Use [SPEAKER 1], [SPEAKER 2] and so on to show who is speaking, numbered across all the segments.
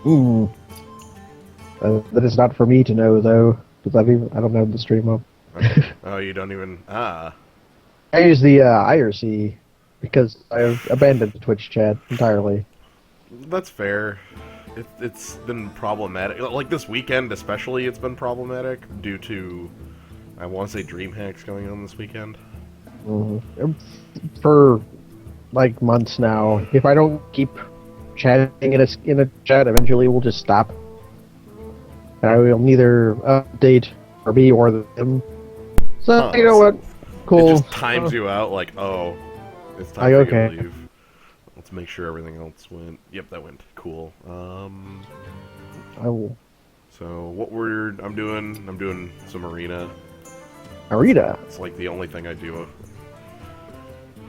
[SPEAKER 1] Hmm. That is not for me to know, though, because I don't know the stream up.
[SPEAKER 2] Okay. Oh, you don't even... Ah.
[SPEAKER 1] I use the IRC because I've abandoned the Twitch chat entirely.
[SPEAKER 2] That's fair. It's been problematic. Like this weekend especially, it's been problematic due to... I want to say dream hacks going on this weekend.
[SPEAKER 1] For like months now, if I don't keep chatting in a chat, eventually we'll just stop. And I will neither update or me or them. So you
[SPEAKER 2] Huh,
[SPEAKER 1] know what?
[SPEAKER 2] so it
[SPEAKER 1] Cool.
[SPEAKER 2] just times you out like, oh, it's time
[SPEAKER 1] I
[SPEAKER 2] for you to
[SPEAKER 1] okay.
[SPEAKER 2] leave. Let's make sure everything else went. Yep, that went. Cool.
[SPEAKER 1] I will.
[SPEAKER 2] So I'm doing some arena.
[SPEAKER 1] Arita.
[SPEAKER 2] It's like the only thing I do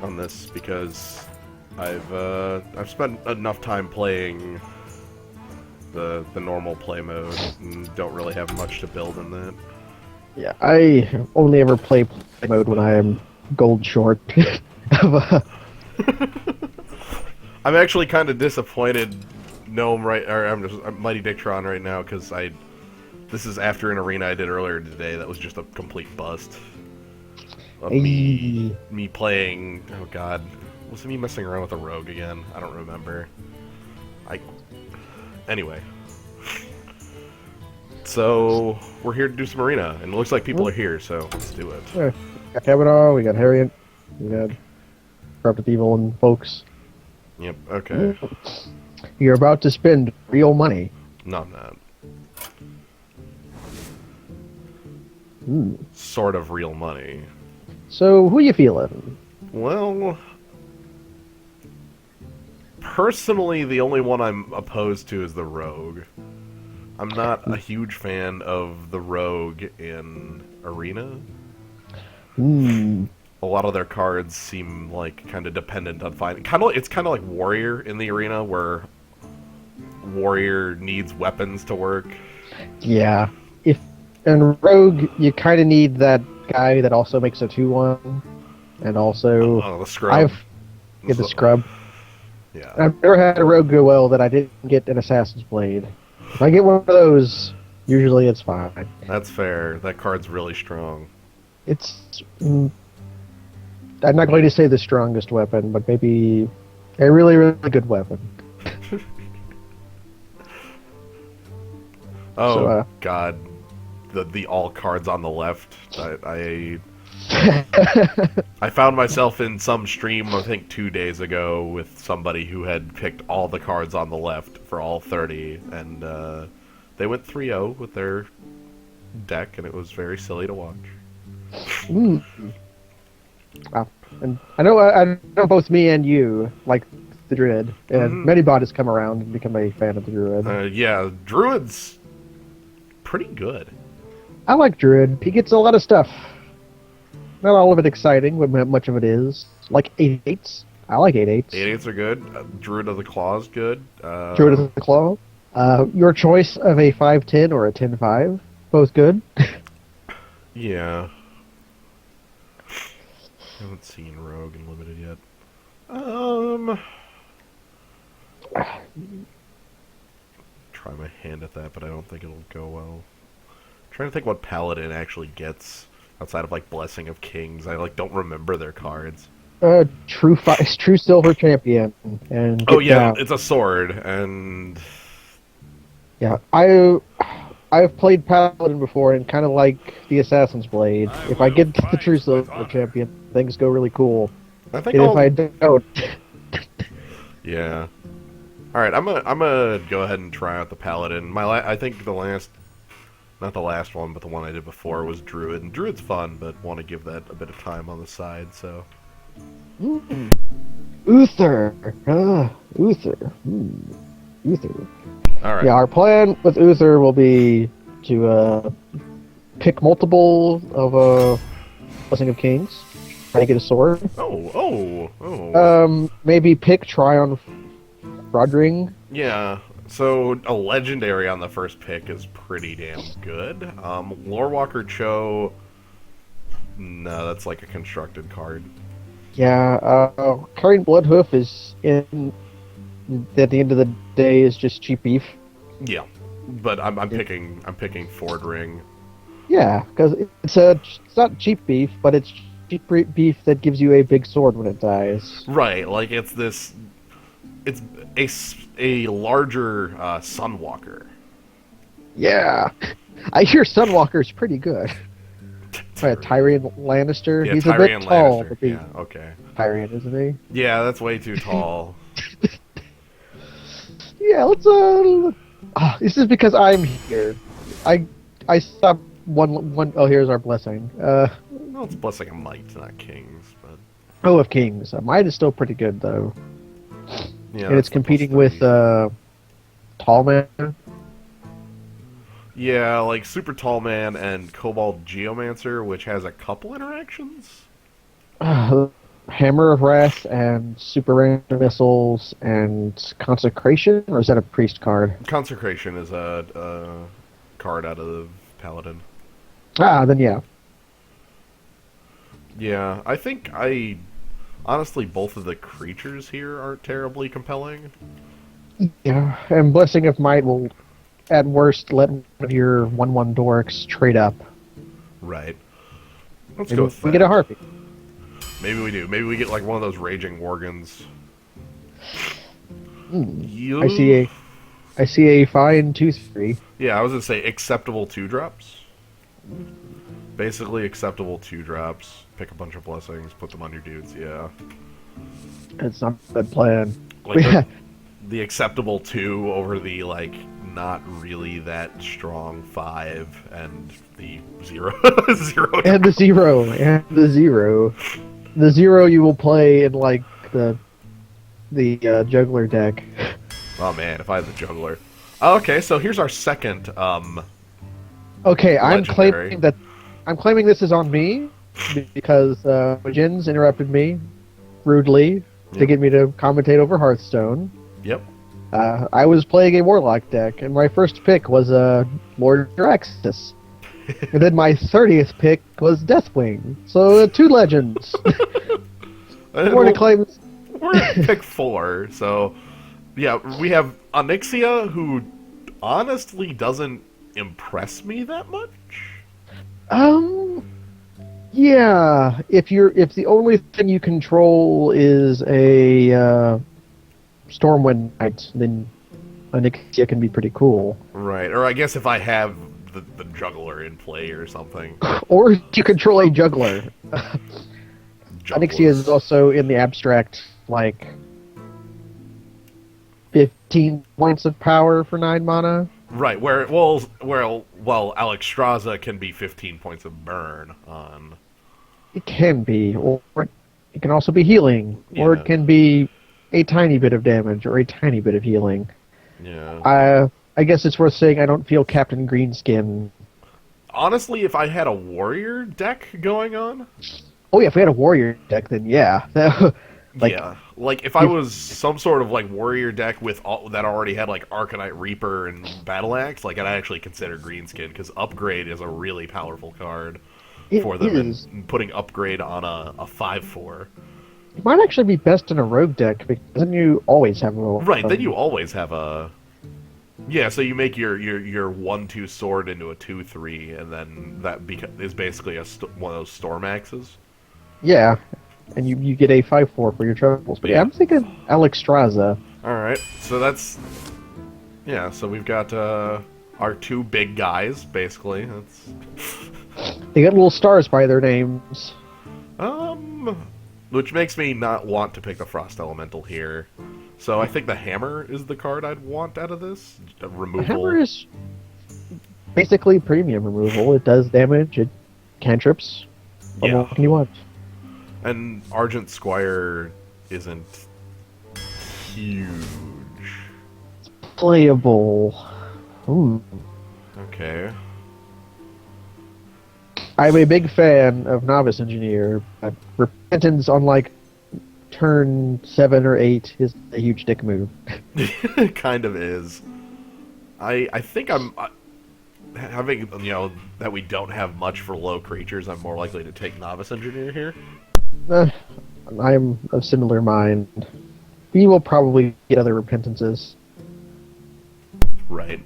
[SPEAKER 2] on this because I've spent enough time playing the normal play mode and don't really have much to build in that.
[SPEAKER 1] Yeah, I only ever play mode when I am gold short of
[SPEAKER 2] I'm actually kind of disappointed. Gnome right, or I'm Mighty Dictron right now because this is after an arena I did earlier today that was just a complete bust of
[SPEAKER 1] a
[SPEAKER 2] me playing. Oh god, was it me messing around with a rogue again? I don't remember. I Anyway. So we're here to do some arena, and it looks like people are here, so let's do it.
[SPEAKER 1] we got Kavanaugh, we got Harriet, we got Corrupted Evil and folks.
[SPEAKER 2] Yep. Okay.
[SPEAKER 1] You're about to spend real money.
[SPEAKER 2] No, I'm not.
[SPEAKER 1] Hmm.
[SPEAKER 2] Sort of real money.
[SPEAKER 1] So who you feeling?
[SPEAKER 2] Well, personally, the only one I'm opposed to is the rogue. I'm not a huge fan of the rogue in arena.
[SPEAKER 1] Hmm.
[SPEAKER 2] A lot of their cards seem like kind of dependent on finding. It's kind of like warrior in the arena, where warrior needs weapons to work.
[SPEAKER 1] Yeah. If in Rogue, you kind of need that guy that also makes a 2/1, and also
[SPEAKER 2] Oh, the scrub.
[SPEAKER 1] I've get the scrub.
[SPEAKER 2] Yeah.
[SPEAKER 1] I've never had a Rogue go well that I didn't get an Assassin's Blade. If I get one of those, usually it's fine.
[SPEAKER 2] That's fair. That card's really strong.
[SPEAKER 1] It's I'm not going to say the strongest weapon, but maybe a really, really good weapon.
[SPEAKER 2] Oh
[SPEAKER 1] So,
[SPEAKER 2] god, the all cards on the left. I found myself in some stream I think 2 days ago with somebody who had picked all the cards on the left for all 30, and they went 3-0 with their deck, and it was very silly to watch.
[SPEAKER 1] mm. Wow. And I know both me and you like the Druid, and many bot has come around and become a fan of the Druid.
[SPEAKER 2] Yeah, Druid's pretty good.
[SPEAKER 1] I like Druid. He gets a lot of stuff. Not all of it exciting, but much of it is. Like 8/8s. I like 8/8s.
[SPEAKER 2] 8/8s are good. Druid of the Claw is good.
[SPEAKER 1] Druid of the Claw. Your choice of a 5/10 or a 10/5. Both good.
[SPEAKER 2] Yeah. I haven't seen Rogue and Limited yet. Try my hand at that, but I don't think it'll go well. I'm trying to think what Paladin actually gets outside of like Blessing of Kings. I don't remember their cards.
[SPEAKER 1] True Silver Champion. And
[SPEAKER 2] Oh yeah, it's a sword, and
[SPEAKER 1] yeah, I've played Paladin before and kind of like the Assassin's Blade. If I get the True Silver Champion, things go really cool.
[SPEAKER 2] I think
[SPEAKER 1] And if I don't,
[SPEAKER 2] yeah. All right, I'm gonna go ahead and try out the Paladin. I think not the last one, but the one I did before was Druid, and Druid's fun, but want to give that a bit of time on the side. So,
[SPEAKER 1] Uther, Uther, Uther.
[SPEAKER 2] all right.
[SPEAKER 1] Yeah, our plan with Uther will be to pick multiple of Blessing of Kings, try to get a sword.
[SPEAKER 2] Oh.
[SPEAKER 1] Maybe pick Tryon Rodring.
[SPEAKER 2] Yeah. So a legendary on the first pick is pretty damn good. Lorewalker Cho. No, that's like a constructed card.
[SPEAKER 1] Yeah, Carrying Bloodhoof is at the end of the day is just cheap beef.
[SPEAKER 2] Yeah, but I'm picking Ford Ring.
[SPEAKER 1] Yeah, because it's not cheap beef, but it's cheap beef that gives you a big sword when it dies.
[SPEAKER 2] Right, like it's a larger Sunwalker.
[SPEAKER 1] Yeah, I hear Sunwalker's pretty good. By Tyrion Lannister,
[SPEAKER 2] Yeah,
[SPEAKER 1] he's a bit
[SPEAKER 2] Tyrion
[SPEAKER 1] tall
[SPEAKER 2] Lannister.
[SPEAKER 1] to be
[SPEAKER 2] Yeah, okay.
[SPEAKER 1] Tyrion, isn't he?
[SPEAKER 2] Yeah, that's way too tall.
[SPEAKER 1] Yeah, let's this is because I'm here. I I stopped one oh here's our blessing.
[SPEAKER 2] Well, it's blessing of might, not kings, but
[SPEAKER 1] Oh of Kings. Might is still pretty good though.
[SPEAKER 2] yeah,
[SPEAKER 1] And
[SPEAKER 2] that's
[SPEAKER 1] it's
[SPEAKER 2] the plus
[SPEAKER 1] competing with
[SPEAKER 2] 3.
[SPEAKER 1] Tall Man.
[SPEAKER 2] Yeah, like Super Tall Man and Cobalt Geomancer, which has a couple interactions.
[SPEAKER 1] Hammer of Wrath and Super Random Missiles and Consecration, or is that a priest card?
[SPEAKER 2] Consecration is a card out of Paladin.
[SPEAKER 1] Ah, then yeah.
[SPEAKER 2] Yeah, I think honestly both of the creatures here aren't terribly compelling.
[SPEAKER 1] Yeah, and Blessing of Might will, at worst, let one of your 1/1 dorks trade up.
[SPEAKER 2] Right. Let's
[SPEAKER 1] Maybe
[SPEAKER 2] go with
[SPEAKER 1] we
[SPEAKER 2] that.
[SPEAKER 1] get a Harpy.
[SPEAKER 2] Maybe we do. Maybe we get like one of those raging Worgans.
[SPEAKER 1] I see
[SPEAKER 2] You...
[SPEAKER 1] a fine 2/3.
[SPEAKER 2] Yeah, I was gonna say acceptable 2-drops. Basically acceptable 2-drops. Pick a bunch of blessings, put them on your dudes. Yeah.
[SPEAKER 1] It's not a bad plan.
[SPEAKER 2] Like
[SPEAKER 1] Yeah,
[SPEAKER 2] the acceptable 2 over the like not really that strong 5 and the 0 0.
[SPEAKER 1] and the 0, and the 0. The 0 you will play in like the juggler deck.
[SPEAKER 2] Oh man, if I had the juggler. Oh, okay, so here's our second
[SPEAKER 1] Okay,
[SPEAKER 2] legendary.
[SPEAKER 1] I'm claiming this is on me because Jins interrupted me rudely to
[SPEAKER 2] Yep.
[SPEAKER 1] get me to commentate over Hearthstone.
[SPEAKER 2] Yep.
[SPEAKER 1] I was playing a Warlock deck, and my first pick was Lord Draxus. And then my 30th pick was Deathwing. So 2 legends. More to claim.
[SPEAKER 2] We're at pick 4, so yeah, we have Onyxia, who honestly doesn't impress me that much.
[SPEAKER 1] Um, yeah. If the only thing you control is a Stormwind Knight, then Onyxia can be pretty cool.
[SPEAKER 2] Right, or I guess if I have the juggler in play or something.
[SPEAKER 1] Or you control a juggler. Onyxia is
[SPEAKER 2] Jugglers.
[SPEAKER 1] also in the abstract, like 15 points of power for 9 mana.
[SPEAKER 2] Right, well, Alexstrasza can be 15 points of burn on.
[SPEAKER 1] It can be, or it can also be healing, or
[SPEAKER 2] Yeah.
[SPEAKER 1] it can be a tiny bit of damage or a tiny bit of healing.
[SPEAKER 2] Yeah.
[SPEAKER 1] I guess it's worth saying I don't feel Captain Greenskin.
[SPEAKER 2] Honestly, if I had a warrior deck going on,
[SPEAKER 1] Oh yeah, if we had a warrior deck, then yeah. Like,
[SPEAKER 2] yeah, like if I was some sort of like warrior deck with that already had like Arcanite Reaper and Battle Axe, like I'd actually consider Greenskin because Upgrade is a really powerful card
[SPEAKER 1] it
[SPEAKER 2] for them,
[SPEAKER 1] is.
[SPEAKER 2] and putting Upgrade on a 5/4.
[SPEAKER 1] It might actually be best in a rogue deck because then you always have a
[SPEAKER 2] Right, then you always have a. Yeah, so you make your 1/2 sword into a 2/3, and then that is basically one of those Storm Axes.
[SPEAKER 1] Yeah, and you get a 5/4 for your troubles. But yeah, I'm thinking Alexstrasza.
[SPEAKER 2] Alright, so that's... Yeah, so we've got our 2 big guys, basically. That's...
[SPEAKER 1] They get little stars by their names.
[SPEAKER 2] Which makes me not want to pick the Frost Elemental here. So I think the Hammer is the card I'd want out of this. Removal.
[SPEAKER 1] Hammer is basically premium removal. It does damage, it cantrips. What
[SPEAKER 2] Yeah.
[SPEAKER 1] more can you want?
[SPEAKER 2] And Argent Squire isn't huge.
[SPEAKER 1] Playable. Ooh.
[SPEAKER 2] Okay.
[SPEAKER 1] I'm a big fan of Novice Engineer, but Repentance on like turn 7 or 8 is a huge dick move.
[SPEAKER 2] It kind of is. I think I'm having, that we don't have much for low creatures. I'm more likely to take Novice Engineer here.
[SPEAKER 1] I'm of similar mind. We will probably get other Repentances.
[SPEAKER 2] Right.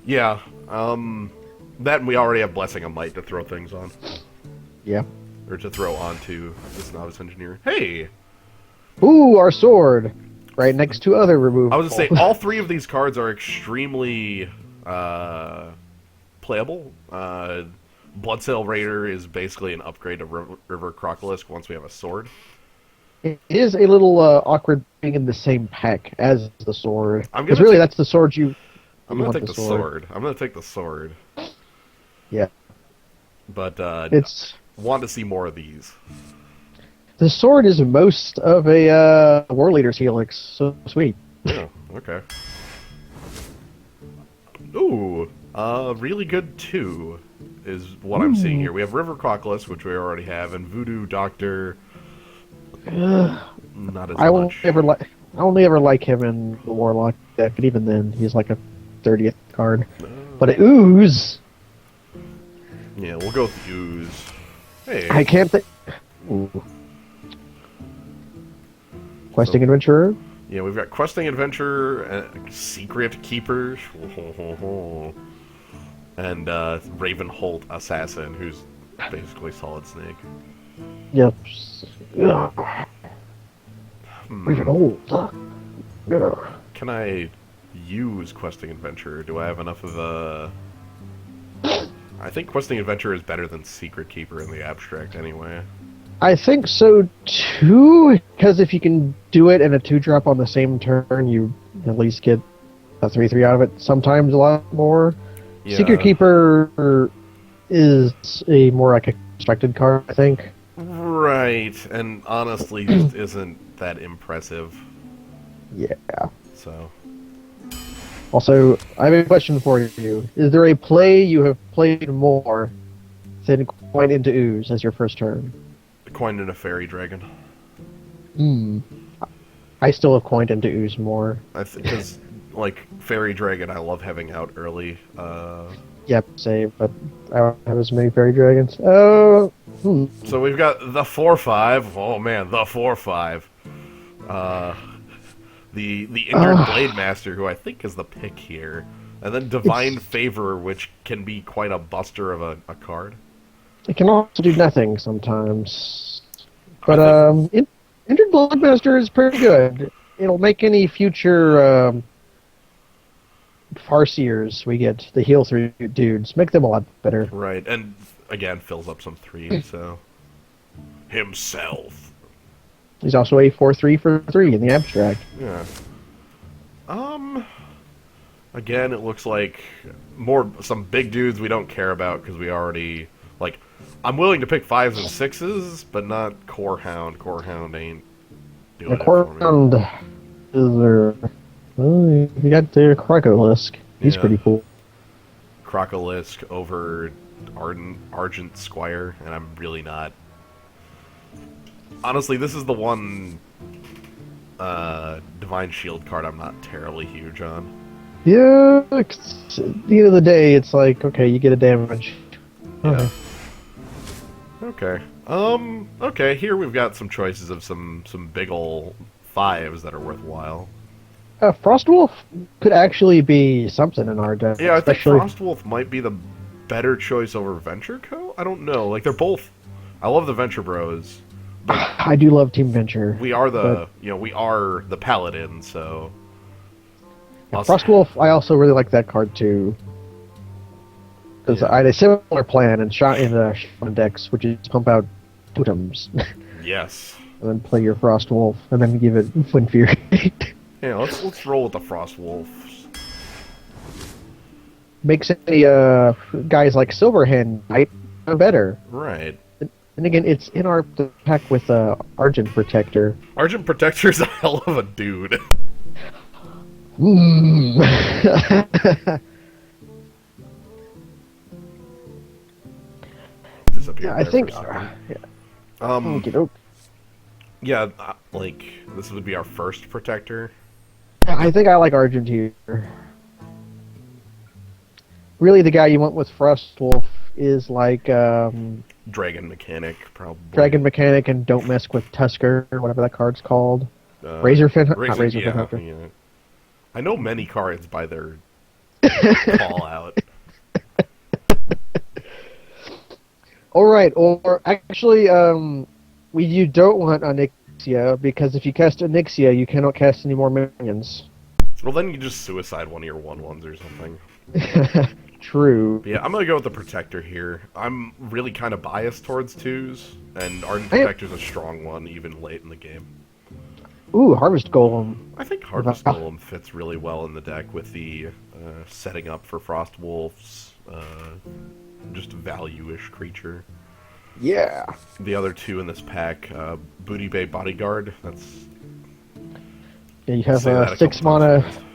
[SPEAKER 2] Yeah. That and we already have Blessing of Might to throw things on.
[SPEAKER 1] Yeah.
[SPEAKER 2] Or to throw onto this novice engineer. Hey!
[SPEAKER 1] Ooh, our sword! Right next to other removal.
[SPEAKER 2] I was going to say, all three of these cards are extremely playable. Bloodsail Raider is basically an upgrade of River Crocolisk once we have a sword.
[SPEAKER 1] It is a little awkward being in the same pack as the sword. Because really, that's the sword you...
[SPEAKER 2] I'm going to take the sword. I'm going to take the sword.
[SPEAKER 1] Yeah.
[SPEAKER 2] But
[SPEAKER 1] it's...
[SPEAKER 2] want to see more of these.
[SPEAKER 1] The sword is most of a War Leader's Helix, so sweet.
[SPEAKER 2] Oh, okay. Ooh, really good 2 is what I'm seeing here. We have River Crocolisk, which we already have, and Voodoo Doctor. Not as much.
[SPEAKER 1] I only ever like him in the Warlock deck, but even then, he's like a 30th card. But it Ooze!
[SPEAKER 2] Yeah, we'll go with Ooze. Hey.
[SPEAKER 1] I can't think... Questing Adventurer?
[SPEAKER 2] Yeah, we've got Questing Adventurer, Secret Keeper, and Raven Holt Assassin, who's basically Solid Snake.
[SPEAKER 1] Yep. Raven Holt.
[SPEAKER 2] Can I use Questing Adventurer? Do I have enough of a... I think Questing Adventurer is better than Secret Keeper in the abstract anyway.
[SPEAKER 1] I think so too, because if you can do it in a 2-drop on the same turn, you at least get a 3/3 out of it. Sometimes a lot more. Yeah. Secret Keeper is a more like a constructed card, I think.
[SPEAKER 2] Right, and honestly, just isn't that impressive.
[SPEAKER 1] Yeah.
[SPEAKER 2] So.
[SPEAKER 1] Also, I have a question for you. Is there a play you have played more than Coin into Ooze as your first turn?
[SPEAKER 2] Coined in a Fairy Dragon.
[SPEAKER 1] I still have coined into Ooze more.
[SPEAKER 2] I think because, like, Fairy Dragon, I love having out early.
[SPEAKER 1] Yep, same, but I don't have as many Fairy Dragons. So
[SPEAKER 2] we've got the 4/5. Oh man, the 4/5. The Injured Blade Master, who I think is the pick here, and then Divine Favor, which can be quite a buster of a card.
[SPEAKER 1] It can also do nothing sometimes. But Injured Bloodmaster is pretty good. It'll make any future Farseers we get, the heal 3 dudes, make them a lot better.
[SPEAKER 2] Right, and again, fills up some 3, so... Himself.
[SPEAKER 1] He's also a 4/3 for 3 in the abstract.
[SPEAKER 2] Yeah. Again, it looks like some big dudes we don't care about because we already... Like, I'm willing to pick 5s and 6s, but not Core Hound. Core Hound ain't doing it for me.
[SPEAKER 1] Core Hound is there... Well, you got the Crocolisk. He's pretty cool.
[SPEAKER 2] Crocolisk over Argent Squire, and I'm really not... Honestly, this is the one Divine Shield card I'm not terribly huge on.
[SPEAKER 1] Yeah, at the end of the day, it's like, okay, you get a damage.
[SPEAKER 2] Yeah. Okay. Okay, here we've got some choices of some big ol' 5s that are worthwhile.
[SPEAKER 1] Frostwolf could actually be something in our deck.
[SPEAKER 2] Yeah, I think Frostwolf might be the better choice over Venture Co. I don't know. Like, they're both... I love the Venture Bros.
[SPEAKER 1] I do love Team Venture.
[SPEAKER 2] We are we are the Paladin, so...
[SPEAKER 1] Yeah, Frostwolf, I also really like that card, too. Because I had a similar plan in Shaman decks, which is pump out totems.
[SPEAKER 2] Yes.
[SPEAKER 1] And then play your Frostwolf, and then give it Wind Fury.
[SPEAKER 2] Yeah, let's roll with the Frostwolves.
[SPEAKER 1] Makes any guys like Silverhand Knight better.
[SPEAKER 2] Right.
[SPEAKER 1] And again, it's in our pack with Argent Protector.
[SPEAKER 2] Argent Protector's a hell of a dude.
[SPEAKER 1] Yeah, I think.
[SPEAKER 2] Yeah, like this would be our first Protector.
[SPEAKER 1] I think I like Argent here. Really, the guy you went with Frostwolf is like
[SPEAKER 2] Dragon Mechanic, probably.
[SPEAKER 1] Dragon Mechanic and Don't Mess with Tusker, or whatever that card's called. Razorfin? Not Razorfin Hunter.
[SPEAKER 2] Yeah. I know many cards by their call out.
[SPEAKER 1] All right, or actually, you don't want Onyxia because if you cast Onyxia, you cannot cast any more minions.
[SPEAKER 2] Well, then you just suicide one of your 1/1s or something.
[SPEAKER 1] True.
[SPEAKER 2] But yeah, I'm gonna go with the Protector here. I'm really kind of biased towards 2s, and Ardent
[SPEAKER 1] I-
[SPEAKER 2] Protector's a strong one even late in the game.
[SPEAKER 1] Ooh, Harvest Golem.
[SPEAKER 2] I think Harvest Golem fits really well in the deck with the setting up for Frost Wolf's just value-ish creature.
[SPEAKER 1] Yeah.
[SPEAKER 2] The other 2 in this pack, Booty Bay Bodyguard. That's
[SPEAKER 1] Yeah, you have
[SPEAKER 2] say that a
[SPEAKER 1] 6
[SPEAKER 2] couple
[SPEAKER 1] mana.
[SPEAKER 2] times fast.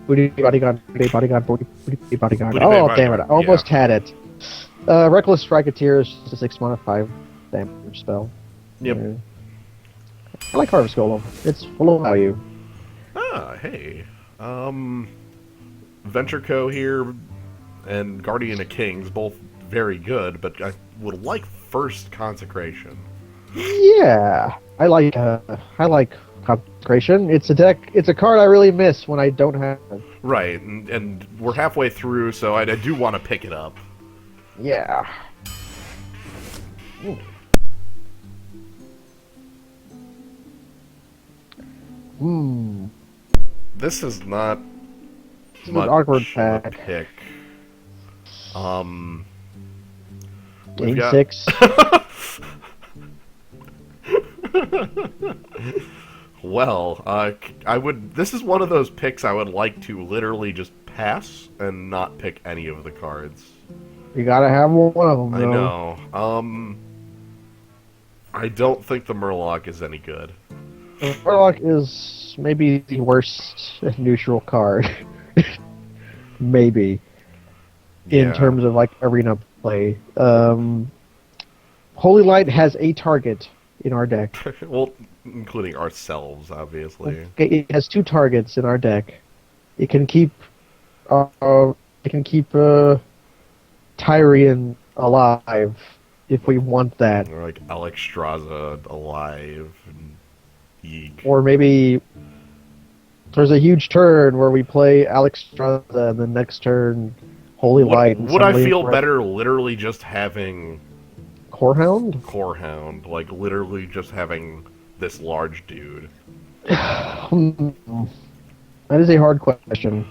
[SPEAKER 1] Booty Bodyguard, Booty Bodyguard, Booty Bodyguard.
[SPEAKER 2] Booty
[SPEAKER 1] Oh,
[SPEAKER 2] Bay
[SPEAKER 1] damn it. I
[SPEAKER 2] Bodyguard,
[SPEAKER 1] almost
[SPEAKER 2] yeah.
[SPEAKER 1] had it. Reckless Striketeer is just a 6 mana, 5 damage spell.
[SPEAKER 2] Yep.
[SPEAKER 1] Yeah. I like Harvest Golem. It's full of value.
[SPEAKER 2] Ah, hey. Venture Co. here and Guardian of Kings, both very good, but I would like first Consecration.
[SPEAKER 1] Yeah. I like Consecration. It's a card I really miss when I don't have it.
[SPEAKER 2] Right, and we're halfway through, so I do want to pick it up.
[SPEAKER 1] Yeah. Hmm.
[SPEAKER 2] This is not
[SPEAKER 1] This is an
[SPEAKER 2] much
[SPEAKER 1] awkward
[SPEAKER 2] of a
[SPEAKER 1] pack.
[SPEAKER 2] pick. We've
[SPEAKER 1] Game
[SPEAKER 2] got-
[SPEAKER 1] 6.
[SPEAKER 2] Well, I would. This is one of those picks I would like to literally just pass and not pick any of the cards.
[SPEAKER 1] You gotta have one of them,
[SPEAKER 2] I
[SPEAKER 1] though.
[SPEAKER 2] know. I don't think the Murloc is any good.
[SPEAKER 1] Warlock is maybe the worst neutral card. Maybe. In
[SPEAKER 2] Yeah.
[SPEAKER 1] terms of, like, arena play. Holy Light has a target in our deck.
[SPEAKER 2] Well, including ourselves, obviously.
[SPEAKER 1] Okay, it has 2 targets in our deck. It can keep Tyrion alive if we want that.
[SPEAKER 2] Or like Alexstrasza alive and Yeek.
[SPEAKER 1] Or maybe there's a huge turn where we play Alexstrasza and the next turn Holy Light. And
[SPEAKER 2] Would I
[SPEAKER 1] somebody
[SPEAKER 2] feel
[SPEAKER 1] for
[SPEAKER 2] better literally just having
[SPEAKER 1] Corehound?
[SPEAKER 2] Corehound? Like literally just having this large dude?
[SPEAKER 1] That is a hard question.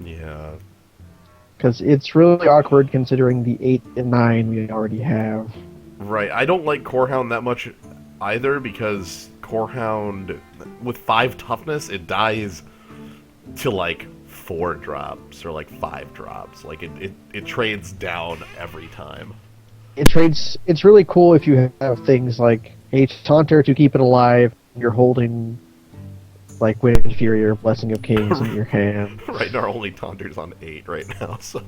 [SPEAKER 2] Yeah.
[SPEAKER 1] Because it's really awkward considering the 8 and 9 we already have.
[SPEAKER 2] Right. I don't like Corehound that much either because Corehound, with 5 toughness, it dies to like 4 drops or like 5 drops. Like it trades down every time.
[SPEAKER 1] It's really cool if you have things like a Taunter to keep it alive. You're holding like Wind Fury or Blessing of Kings in your hand.
[SPEAKER 2] Right now, our only Taunter's on 8 right now, so.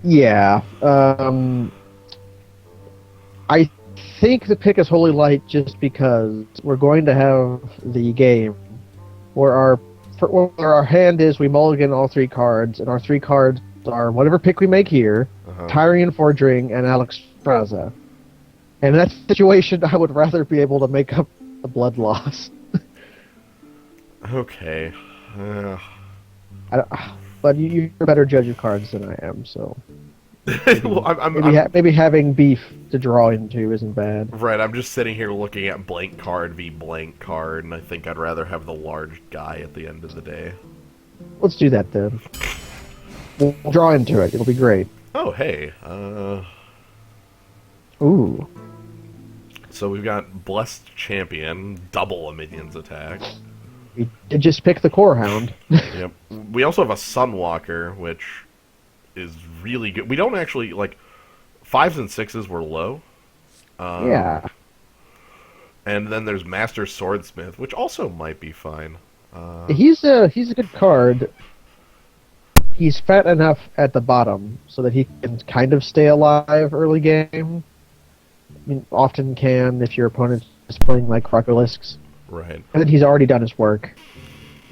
[SPEAKER 1] Yeah. I think the pick is Holy Light just because we're going to have the game where our hand is we mulligan all 3 cards, and our 3 cards are whatever pick we make here, Tyrion Fordring, and Alexstrasza. And in that situation, I would rather be able to make up the blood loss.
[SPEAKER 2] Okay.
[SPEAKER 1] But you're a better judge of cards than I am, so
[SPEAKER 2] Well,
[SPEAKER 1] maybe having beef to draw into isn't bad.
[SPEAKER 2] right, I'm just sitting here looking at blank card v blank card, and I think I'd rather have the large guy at the end of the day.
[SPEAKER 1] Let's do that then. We'll draw into it. It'll be great.
[SPEAKER 2] Oh, hey.
[SPEAKER 1] Ooh.
[SPEAKER 2] So we've got Blessed Champion, double a minion's attack.
[SPEAKER 1] We did just pick the Corehound.
[SPEAKER 2] Yep. We also have a Sunwalker, which is really good. We don't actually, like, 5s and 6s were low.
[SPEAKER 1] Yeah.
[SPEAKER 2] And then there's Master Swordsmith, which also might be fine.
[SPEAKER 1] He's a good card. He's fat enough at the bottom so that he can kind of stay alive early game. I mean, often can if your opponent is playing like Crocolisks.
[SPEAKER 2] Right.
[SPEAKER 1] And then he's already done his work.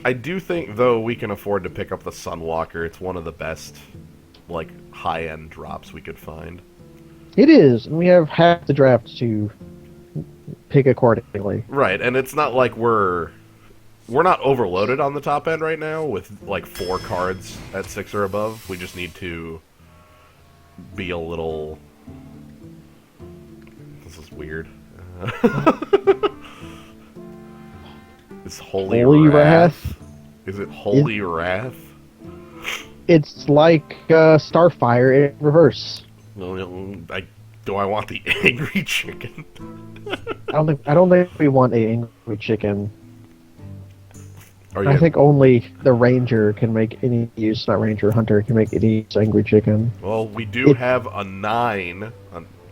[SPEAKER 2] I do think, though, we can afford to pick up the Sunwalker. It's one of the best, like, high-end drops we could find.
[SPEAKER 1] It is, and we have half the draft to pick accordingly.
[SPEAKER 2] Right, and it's not like we're we're not overloaded on the top end right now with like 4 cards at 6 or above. We just need to be a little. This is weird. Is Holy Wrath? Is it Holy Wrath?
[SPEAKER 1] It's like Starfire in reverse.
[SPEAKER 2] Do I want the angry chicken?
[SPEAKER 1] I don't think we want a angry chicken.
[SPEAKER 2] I
[SPEAKER 1] I think only the ranger can make any use. Not ranger, hunter can make any use angry chicken.
[SPEAKER 2] Well, we do have a 9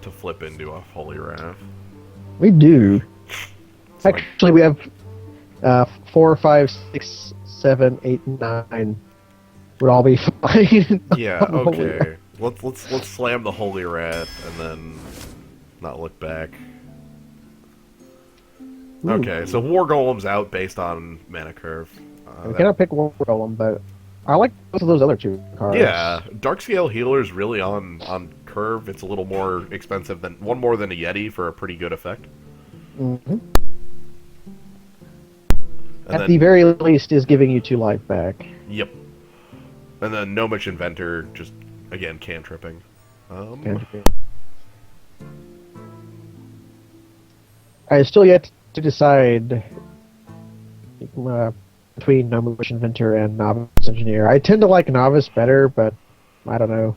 [SPEAKER 2] to flip into a Holy Wrath.
[SPEAKER 1] We do.
[SPEAKER 2] So
[SPEAKER 1] Actually, we have 4, 5, 6, 7, 8, 9. Would all be fine.
[SPEAKER 2] Yeah. Okay. Let's slam the Holy Wrath and then not look back.
[SPEAKER 1] Ooh.
[SPEAKER 2] Okay, so War Golem's out based on mana curve.
[SPEAKER 1] We cannot pick War Golem, but I like both of those other 2 cards.
[SPEAKER 2] Yeah, Darkscale Healer's really on curve. It's a little more expensive than one more than a Yeti for a pretty good effect.
[SPEAKER 1] Mm-hmm. At the very least, is giving you 2 life back.
[SPEAKER 2] Yep. And then Gnomish Inventor, just again cantripping.
[SPEAKER 1] I still yet to decide between Gnomish Inventor and Novice Engineer. I tend to like Novice better, but I don't know.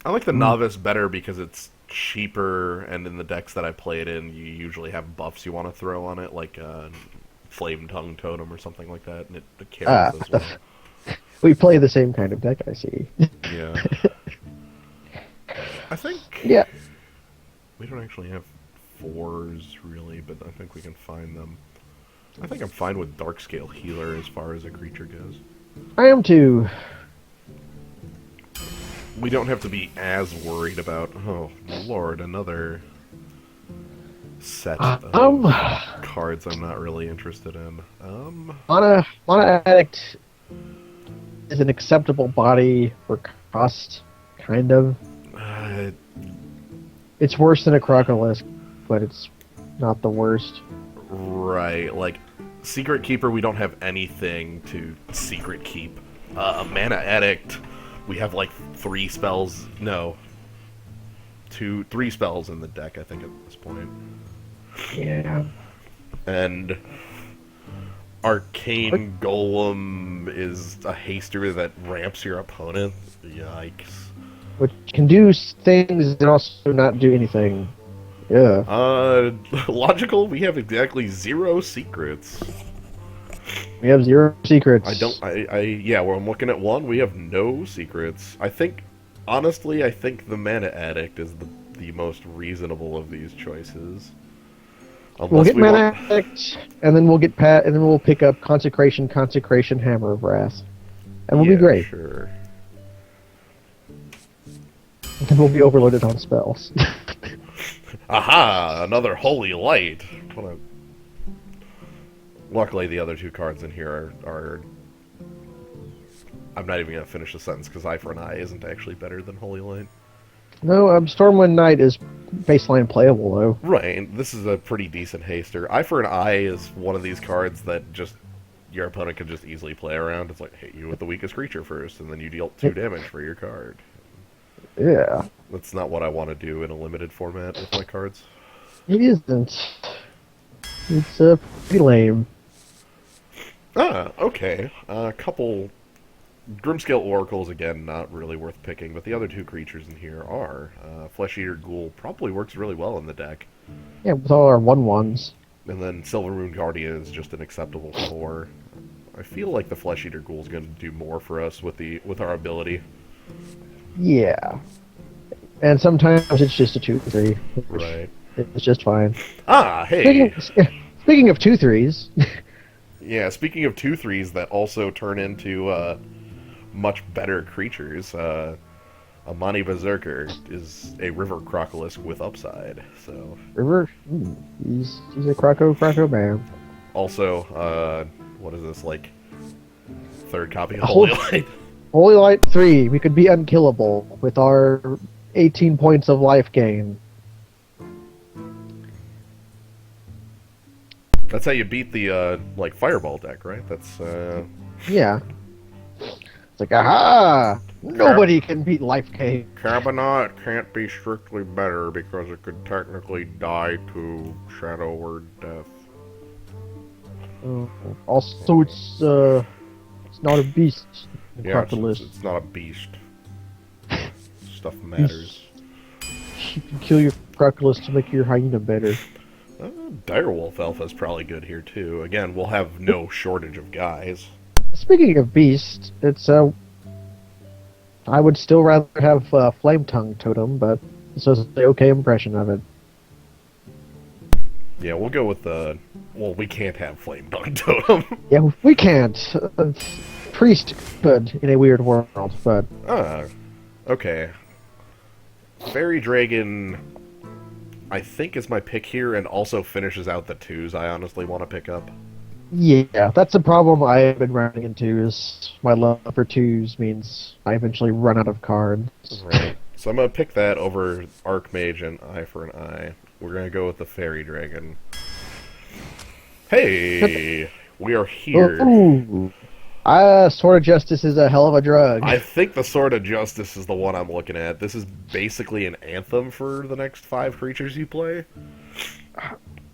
[SPEAKER 2] I like the Novice better because it's cheaper, and in the decks that I play it in, you usually have buffs you want to throw on it, like Flame Tongue Totem or something like that, and it carries as well.
[SPEAKER 1] We play the same kind of deck, I see.
[SPEAKER 2] Yeah. I think...
[SPEAKER 1] Yeah.
[SPEAKER 2] We don't actually have 4s, really, but I think we can find them. I think I'm fine with Darkscale Healer as far as a creature goes.
[SPEAKER 1] I am too.
[SPEAKER 2] We don't have to be as worried about, oh, Lord, another set of cards I'm not really interested in.
[SPEAKER 1] Mana Addict is an acceptable body for cost, kind of. It's worse than a Crocolisk, but it's not the worst.
[SPEAKER 2] Right, like, Secret Keeper, we don't have anything to Secret Keep. Mana Addict, we have like 3 spells, no, 3 spells in the deck, I think, at this point.
[SPEAKER 1] Yeah.
[SPEAKER 2] And Arcane Golem is a haster that ramps your opponent. Yikes.
[SPEAKER 1] Which can do things and also not do anything. Yeah.
[SPEAKER 2] Logical, we have exactly 0 secrets.
[SPEAKER 1] We have 0 secrets.
[SPEAKER 2] Yeah, well, I'm looking at 1, we have no secrets. Honestly, I think the Mana Addict is the most reasonable of these choices.
[SPEAKER 1] We'll get Mana Addict, and then we'll get and then we'll pick up Consecration, Hammer of Wrath. And we'll be great.
[SPEAKER 2] Sure.
[SPEAKER 1] And then we'll be overloaded on spells.
[SPEAKER 2] Aha! Another Holy Light! Luckily, the other 2 cards in here are... I'm not even going to finish the sentence, because Eye for an Eye isn't actually better than Holy Light.
[SPEAKER 1] No, Stormwind Knight is baseline playable, though.
[SPEAKER 2] Right, this is a pretty decent haster. Eye for an Eye is one of these cards that just... your opponent can just easily play around. It's like, hit you with the weakest creature first, and then you deal 2 damage for your card.
[SPEAKER 1] Yeah.
[SPEAKER 2] That's not what I want to do in a limited format with my cards.
[SPEAKER 1] It isn't. It's pretty lame.
[SPEAKER 2] Ah, okay. A couple... Grimscale Oracles, again, not really worth picking, but the other 2 creatures in here are. Flesh Eater Ghoul probably works really well in the deck.
[SPEAKER 1] Yeah, with all our 1/1s.
[SPEAKER 2] And then Silvermoon Guardian is just an acceptable 4. I feel like the Flesh Eater Ghoul is going to do more for us with our ability.
[SPEAKER 1] Yeah. And sometimes it's just a 2/3.
[SPEAKER 2] Right.
[SPEAKER 1] It's just fine.
[SPEAKER 2] Ah, hey!
[SPEAKER 1] Speaking of 2/3s...
[SPEAKER 2] Yeah, speaking of 2/3s that also turn into much better creatures, Amani Berserker is a River Crocolisk with upside, so...
[SPEAKER 1] River? He's a Croco man.
[SPEAKER 2] Also, what is this, like, 3rd copy of Holy Light?
[SPEAKER 1] Holy Light 3, we could be unkillable with our 18 points of life gain.
[SPEAKER 2] That's how you beat the like fireball deck, right? That's
[SPEAKER 1] Yeah. It's like, aha! Nobody can beat Life Cave.
[SPEAKER 2] Cabinet can't be strictly better because it could technically die to Shadow or Death.
[SPEAKER 1] Also, it's not a beast.
[SPEAKER 2] Yeah,
[SPEAKER 1] Necropolis.
[SPEAKER 2] it's not a beast. Stuff matters.
[SPEAKER 1] You can kill your Necropolis to make your hyena better.
[SPEAKER 2] Direwolf Alpha is probably good here too. Again, we'll have no shortage of guys.
[SPEAKER 1] Speaking of beast, it's I would still rather have Flame Tongue Totem, but it's just an okay impression of it.
[SPEAKER 2] Yeah, we'll go with the. Well, we can't have Flame Tongue Totem.
[SPEAKER 1] Yeah, we can't. Priest could in a weird world, but
[SPEAKER 2] okay. Fairy Dragon, I think, is my pick here, and also finishes out the twos I honestly want to pick up.
[SPEAKER 1] yeah, that's a problem I've been running into. Is my love for twos means I eventually run out of cards.
[SPEAKER 2] Right. So I'm gonna pick that over Archmage and Eye for an Eye. We're gonna go with the Fairy Dragon. Hey, we are here.
[SPEAKER 1] Ooh. Sword of Justice is a hell of a drug.
[SPEAKER 2] I think the Sword of Justice is the one I'm looking at. This is basically an anthem for the next 5 creatures you play.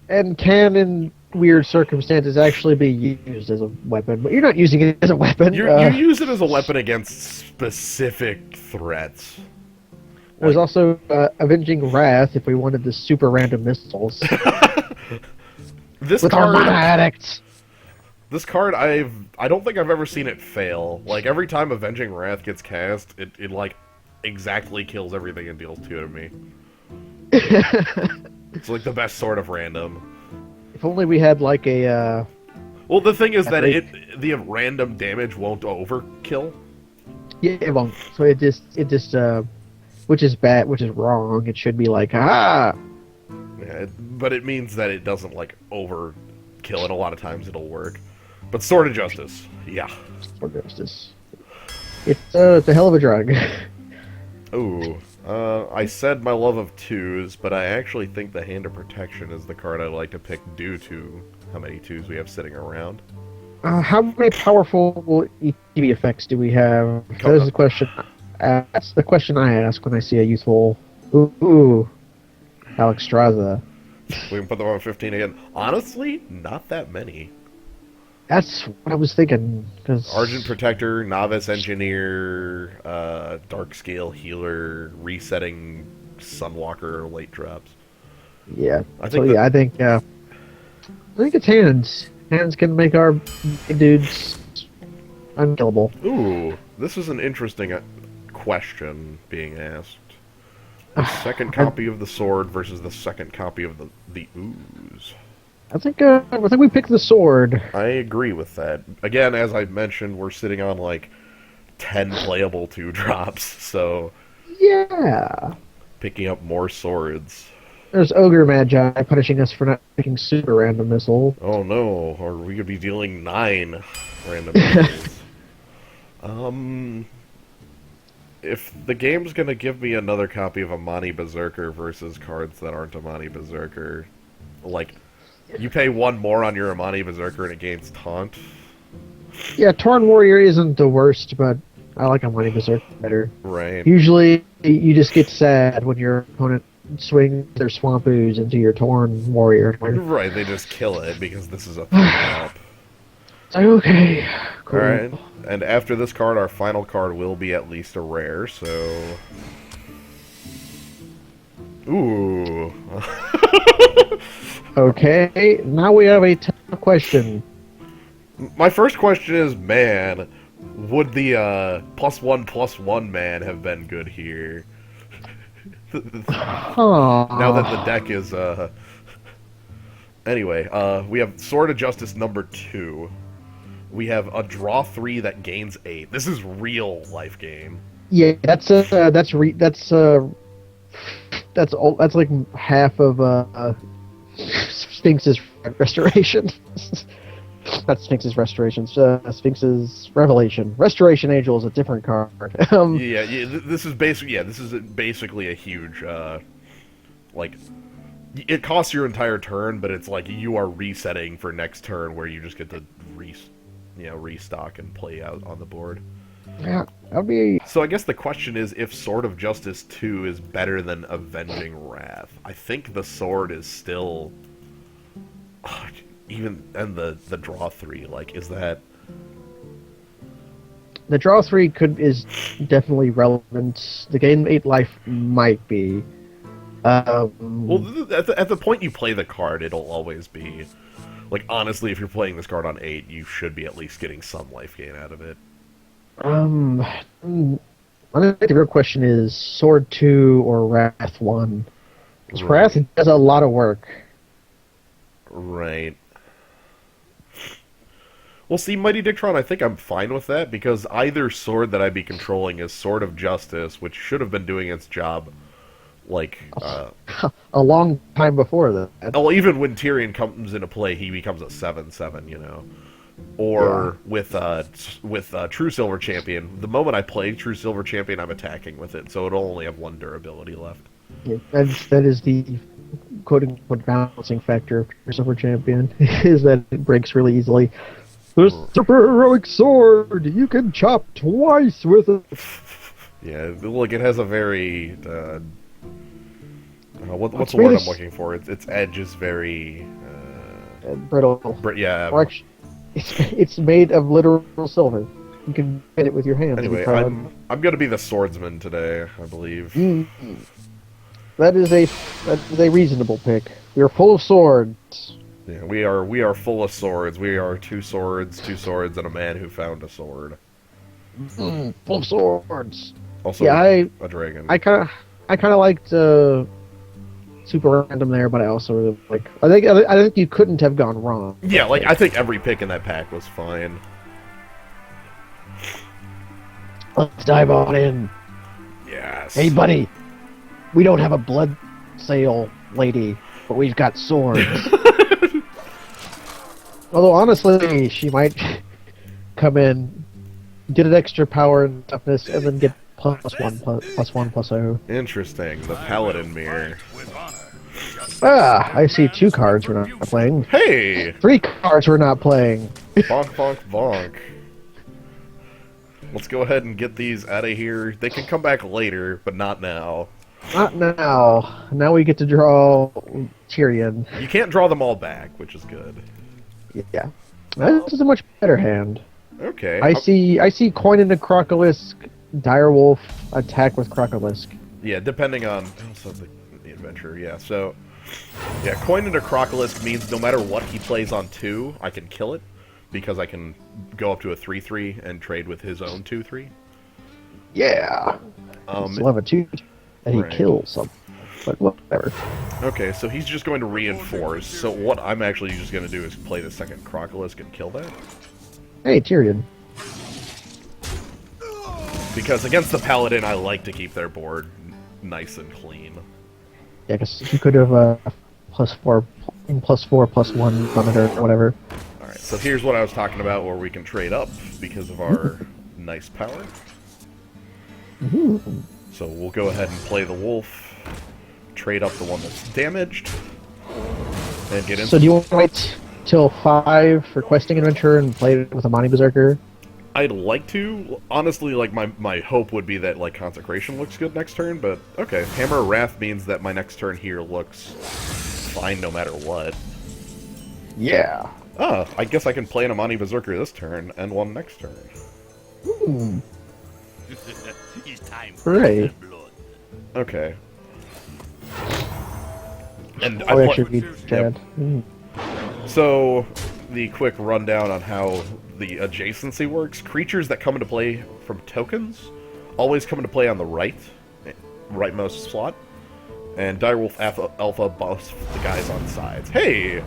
[SPEAKER 1] And can, in weird circumstances, actually be used as a weapon. But you're not using it as a weapon.
[SPEAKER 2] You use it as a weapon against specific threats.
[SPEAKER 1] There's also Avenging Wrath if we wanted the super random missiles.
[SPEAKER 2] This
[SPEAKER 1] With
[SPEAKER 2] card,
[SPEAKER 1] Armada Addicts.
[SPEAKER 2] This card, I don't think I've ever seen it fail. Like, every time Avenging Wrath gets cast, it like, exactly kills everything and deals 2 to me. It's like the best sort of random.
[SPEAKER 1] If only we had like a.
[SPEAKER 2] Well, the thing is that the random damage won't overkill.
[SPEAKER 1] Yeah, it won't. So it just which is bad, which is wrong. It should be like, ah.
[SPEAKER 2] Yeah, but it means that it doesn't like overkill, and a lot of times it'll work. But Sword of Justice, yeah.
[SPEAKER 1] Sword of Justice. It's a hell of a drug.
[SPEAKER 2] Ooh. I said my love of twos, but I actually think the Hand of Protection is the card I'd like to pick due to how many twos we have sitting around.
[SPEAKER 1] How many powerful ETB effects do we have? That is the question. That's the question I ask when I see a youthful. Ooh, Alexstrasza.
[SPEAKER 2] We can put them on 15 again. Honestly, not that many.
[SPEAKER 1] That's what I was thinking. Cause
[SPEAKER 2] Argent Protector, Novice Engineer, Darkscale Healer, Resetting Sunwalker, late drops.
[SPEAKER 1] Yeah.
[SPEAKER 2] I think
[SPEAKER 1] I think it's hands. Hands can make our big dudes unkillable.
[SPEAKER 2] Ooh, this is an interesting question being asked. The second copy of the sword versus the second copy of the ooze.
[SPEAKER 1] I think we picked the sword.
[SPEAKER 2] I agree with that. Again, as I mentioned, we're sitting on like 10 playable 2-drops, so
[SPEAKER 1] yeah.
[SPEAKER 2] Picking up more swords.
[SPEAKER 1] There's Ogre Magi punishing us for not picking super random missile.
[SPEAKER 2] Oh no, or we could be dealing 9 random missiles. If the game's gonna give me another copy of Amani Berserker versus cards that aren't Amani Berserker, like, you pay 1 more on your Amani Berserker and it gains Taunt.
[SPEAKER 1] Yeah, Torn Warrior isn't the worst, but I like Amani Berserker better.
[SPEAKER 2] Right.
[SPEAKER 1] Usually, you just get sad when your opponent swings their Swamp Ooze into your Torn Warrior.
[SPEAKER 2] Right, they just kill it because this is a 3-drop.
[SPEAKER 1] It's like, okay. Cool.
[SPEAKER 2] Alright, and after this card, our final card will be at least a rare, so... Ooh.
[SPEAKER 1] Okay, now we have a tough question.
[SPEAKER 2] My first question is, man, would the +1/+1 man have been good here? Now that the deck is, Anyway, we have Sword of Justice number 2. We have a draw 3 that gains 8. This is real life game.
[SPEAKER 1] Yeah, that's like half of Sphinx's Restoration. Not Sphinx's Restoration. Sphinx's Revelation. Restoration Angel is a different card.
[SPEAKER 2] This is basically a huge, like, It costs your entire turn, but it's like you are resetting for next turn, where you just get to restock and play out on the board.
[SPEAKER 1] Yeah, that would be.
[SPEAKER 2] So I guess the question is if Sword of Justice 2 is better than Avenging Wrath. I think the sword is still even, and the draw 3, like, is that...
[SPEAKER 1] The draw 3 is definitely relevant. The gain 8 life might be.
[SPEAKER 2] Well, at the point you play the card, it'll always be... Like, honestly, if you're playing this card on 8, you should be at least getting some life gain out of it.
[SPEAKER 1] I think the real question is Sword 2 or Wrath 1. Because
[SPEAKER 2] Right.
[SPEAKER 1] Wrath does a lot of work.
[SPEAKER 2] Right. Well, see, Mighty Dictron, I think I'm fine with that, because either sword that I'd be controlling is Sword of Justice, which should have been doing its job, like,
[SPEAKER 1] A long time before that.
[SPEAKER 2] well, even when Tyrion comes into play, he becomes a 7/7, you know. Or with True Silver Champion, the moment I play True Silver Champion, I'm attacking with it, so it'll only have 1 durability left.
[SPEAKER 1] Yeah, that is the quote-unquote balancing factor of your Silver Champion, is that it breaks really easily. The super heroic sword! You can chop twice with it!
[SPEAKER 2] Yeah, look, it has a very... what's the
[SPEAKER 1] made
[SPEAKER 2] word
[SPEAKER 1] of
[SPEAKER 2] I'm looking for? Its edge is very...
[SPEAKER 1] Brittle.
[SPEAKER 2] yeah.
[SPEAKER 1] Or actually, it's made of literal silver. You can hit it with your hands.
[SPEAKER 2] Anyway, I'm gonna be the swordsman today, I believe.
[SPEAKER 1] That is a reasonable pick. We are full of swords.
[SPEAKER 2] Yeah, we are full of swords. We are two swords, and a man who found a sword.
[SPEAKER 1] Full of swords.
[SPEAKER 2] Also,
[SPEAKER 1] Yeah,
[SPEAKER 2] a dragon.
[SPEAKER 1] I kind of liked super random there, but I also really like. I think you couldn't have gone wrong.
[SPEAKER 2] Yeah, like I think every pick in that pack was fine.
[SPEAKER 1] Let's dive on in.
[SPEAKER 2] Yes.
[SPEAKER 1] Hey, buddy. We don't have a blood sale lady, but we've got swords. Although honestly, she might come in, get an extra power and toughness, and then get +1/+0.
[SPEAKER 2] Interesting. The Paladin Mirror.
[SPEAKER 1] Ah, I see 2 cards we're not playing.
[SPEAKER 2] Hey!
[SPEAKER 1] 3 cards we're not playing.
[SPEAKER 2] Bonk, bonk, bonk. Let's go ahead and get these out of here. They can come back later, but not now.
[SPEAKER 1] Not now. Now we get to draw Tyrion.
[SPEAKER 2] You can't draw them all back, which is good.
[SPEAKER 1] Yeah. This is a much better hand.
[SPEAKER 2] Okay.
[SPEAKER 1] I see Coin into Crocolisk, Direwolf, attack with Crocolisk.
[SPEAKER 2] Yeah, depending on the adventure, yeah. So, yeah, Coin into Crocolisk means no matter what he plays on 2, I can kill it, because I can go up to a 3/3 and trade with his own 2/3.
[SPEAKER 1] Yeah. Still have a 2 that he kills something. But whatever.
[SPEAKER 2] Okay, so he's just going to reinforce. So what I'm actually just going to do is play the second Crocolisk and kill that.
[SPEAKER 1] Hey, Tyrion.
[SPEAKER 2] Because against the Paladin, I like to keep their board nice and clean.
[SPEAKER 1] Yeah, because you could have +4, +1 on it or whatever.
[SPEAKER 2] Alright, so here's what I was talking about where we can trade up because of our nice power. So we'll go ahead and play the wolf, trade up the one that's damaged, and get in.
[SPEAKER 1] So do you want to wait till 5 for Questing Adventure and play it with a Amani Berserker?
[SPEAKER 2] I'd like to. Honestly, like, my hope would be that, like, Consecration looks good next turn, but okay. Hammer of Wrath means that my next turn here looks fine no matter what.
[SPEAKER 1] Yeah.
[SPEAKER 2] Ah, I guess I can play an Amani Berserker this turn, and one next turn.
[SPEAKER 1] Hooray.
[SPEAKER 2] Okay. And
[SPEAKER 1] I actually beat Chad.
[SPEAKER 2] So, the quick rundown on how the adjacency works. Creatures that come into play from tokens always come into play on the rightmost slot. And Direwolf Alpha buffs the guys on sides. Hey!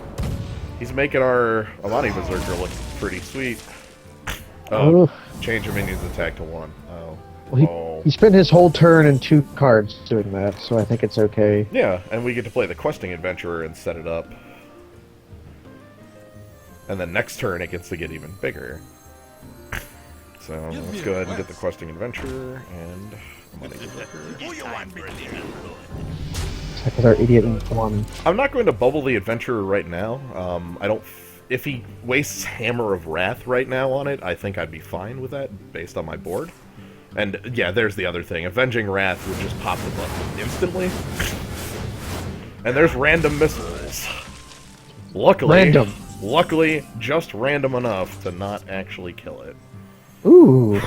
[SPEAKER 2] He's making our Amani Berserker look pretty sweet. Oh, change your minion's attack to 1. Oh.
[SPEAKER 1] Well, he spent his whole turn and 2 cards doing that, so I think it's okay.
[SPEAKER 2] Yeah, and we get to play the Questing Adventurer and set it up. And then next turn it gets to get even bigger. So let's go ahead and get the Questing Adventurer and Amani Berserker.
[SPEAKER 1] because our idiot won.
[SPEAKER 2] I'm not going to bubble the adventurer right now. I don't. If he wastes Hammer of Wrath right now on it, I think I'd be fine with that based on my board. And yeah, there's the other thing. Avenging Wrath would just pop the button instantly. And there's random missiles. Luckily, just random enough to not actually kill it.
[SPEAKER 1] Ooh.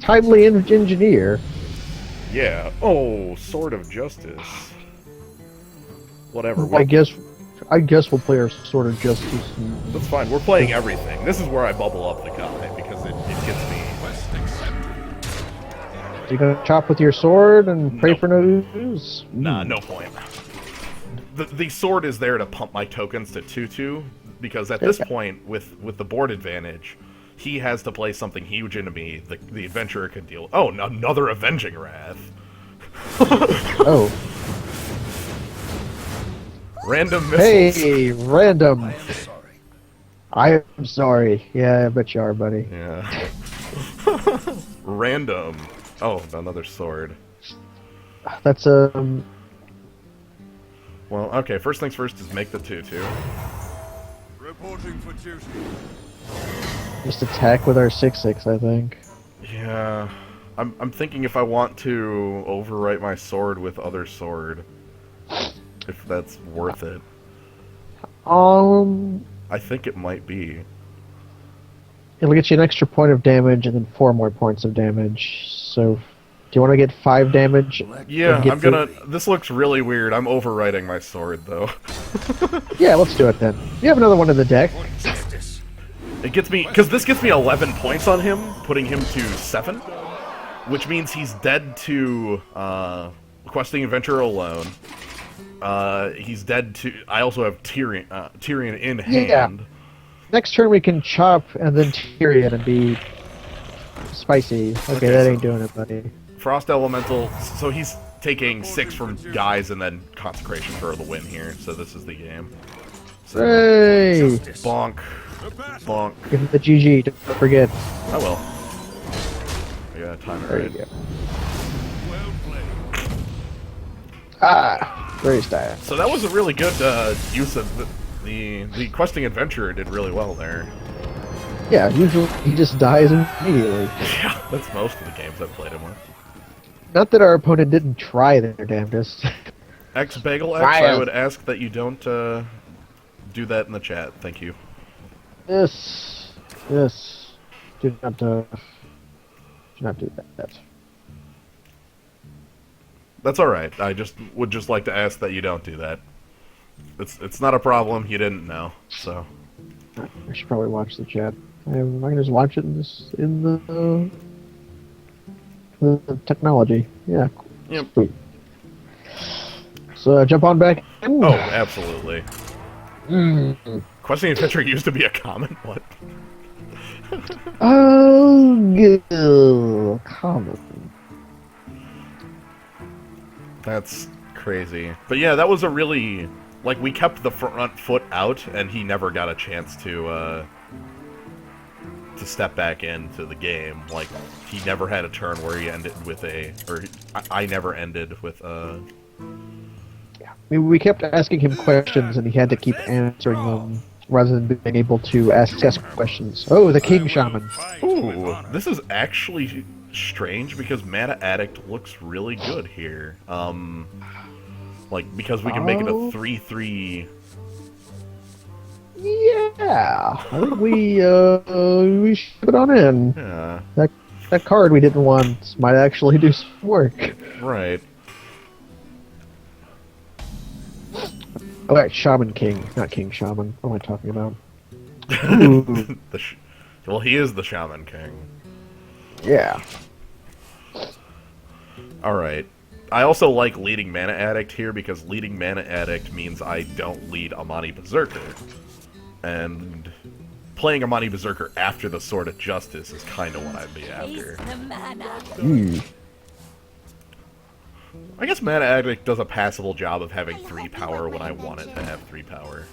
[SPEAKER 1] Timely engineer.
[SPEAKER 2] Yeah. Oh, Sword of Justice. Whatever.
[SPEAKER 1] I guess we'll play our Sword of Justice.
[SPEAKER 2] That's fine. We're playing everything. This is where I bubble up the guy because it gets me.
[SPEAKER 1] You gonna chop with your sword and pray for no ooze?
[SPEAKER 2] Nah, no point. The sword is there to pump my tokens to 2/2 because at this point, with the board advantage, he has to play something huge into me. The adventurer can deal. Oh, another Avenging Wrath.
[SPEAKER 1] Oh.
[SPEAKER 2] Random missiles.
[SPEAKER 1] Hey, random. I am sorry. Yeah, I bet you are, buddy.
[SPEAKER 2] Yeah. Random. Oh, another sword.
[SPEAKER 1] That's
[SPEAKER 2] Well, okay. First things first is make the 2/2.
[SPEAKER 3] Reporting for duty.
[SPEAKER 1] just attack with our 6/6, I think.
[SPEAKER 2] Yeah. I'm thinking if I want to overwrite my sword with other sword, if that's worth it.
[SPEAKER 1] I
[SPEAKER 2] I think it might be.
[SPEAKER 1] It'll get you an extra point of damage and then 4 more points of damage. So, do you want to get 5 damage?
[SPEAKER 2] Yeah, I'm gonna. This looks really weird. I'm overwriting my sword though.
[SPEAKER 1] Yeah, let's do it then. You have another one in the deck.
[SPEAKER 2] It gets me because this gets me 11 points on him, putting him to 7, which means he's dead to Questing Adventurer alone. He's dead to. I also have Tyrion in hand.
[SPEAKER 1] Yeah. Next turn we can chop and then Tyrion and be spicy. Okay, that ain't doing it, buddy.
[SPEAKER 2] Frost Elemental. So he's taking 6 from guys and then Consecration for the win here. So this is the game. So,
[SPEAKER 1] Hey!
[SPEAKER 2] bonk, bonk.
[SPEAKER 1] Give him the GG, don't forget.
[SPEAKER 2] I will. I gotta time it
[SPEAKER 1] There
[SPEAKER 2] right.
[SPEAKER 1] you go. Ah! Very style.
[SPEAKER 2] So that was a really good use of the Questing Adventurer did really well there.
[SPEAKER 1] Yeah, usually he just dies immediately.
[SPEAKER 2] Yeah, that's most of the games I've played him with.
[SPEAKER 1] Not that our opponent didn't try their damnedest.
[SPEAKER 2] X-Bagel X,
[SPEAKER 1] Fire.
[SPEAKER 2] I would ask that you don't do that in the chat. Thank you.
[SPEAKER 1] Yes. Do not do that.
[SPEAKER 2] That's alright. I would just like to ask that you don't do that. It's not a problem. You didn't know, so.
[SPEAKER 1] I should probably watch the chat. I can just watch it in the technology. Yeah.
[SPEAKER 2] Yep.
[SPEAKER 1] Sweet. So jump on back in.
[SPEAKER 2] Oh, absolutely. Questing Adventure used to be a common. What?
[SPEAKER 1] Oh, good. Common.
[SPEAKER 2] That's crazy. But yeah, that was a really like we kept the front foot out, and he never got a chance to step back into the game. Like he never had a turn where he ended with I never ended with
[SPEAKER 1] I mean, we kept asking him questions, and he had to keep answering them rather than being able to ask questions. Oh, the King Shaman.
[SPEAKER 2] Ooh, this is actually strange because Mana Addict looks really good here. Like because we can make it a 3/3.
[SPEAKER 1] Yeah, I think we should put it on in.
[SPEAKER 2] Yeah.
[SPEAKER 1] That card we didn't want might actually do some work.
[SPEAKER 2] Right.
[SPEAKER 1] Oh, right, Shaman King, not King Shaman. What am I talking about?
[SPEAKER 2] Well, he is the Shaman King.
[SPEAKER 1] Yeah.
[SPEAKER 2] Alright. I also like leading Mana Addict here because leading Mana Addict means I don't lead Amani Berserker. And playing Amani Berserker after the Sword of Justice is kind of what I'd be after. I guess Mana Addict does a passable job of having 3 power when I want it to have 3 power.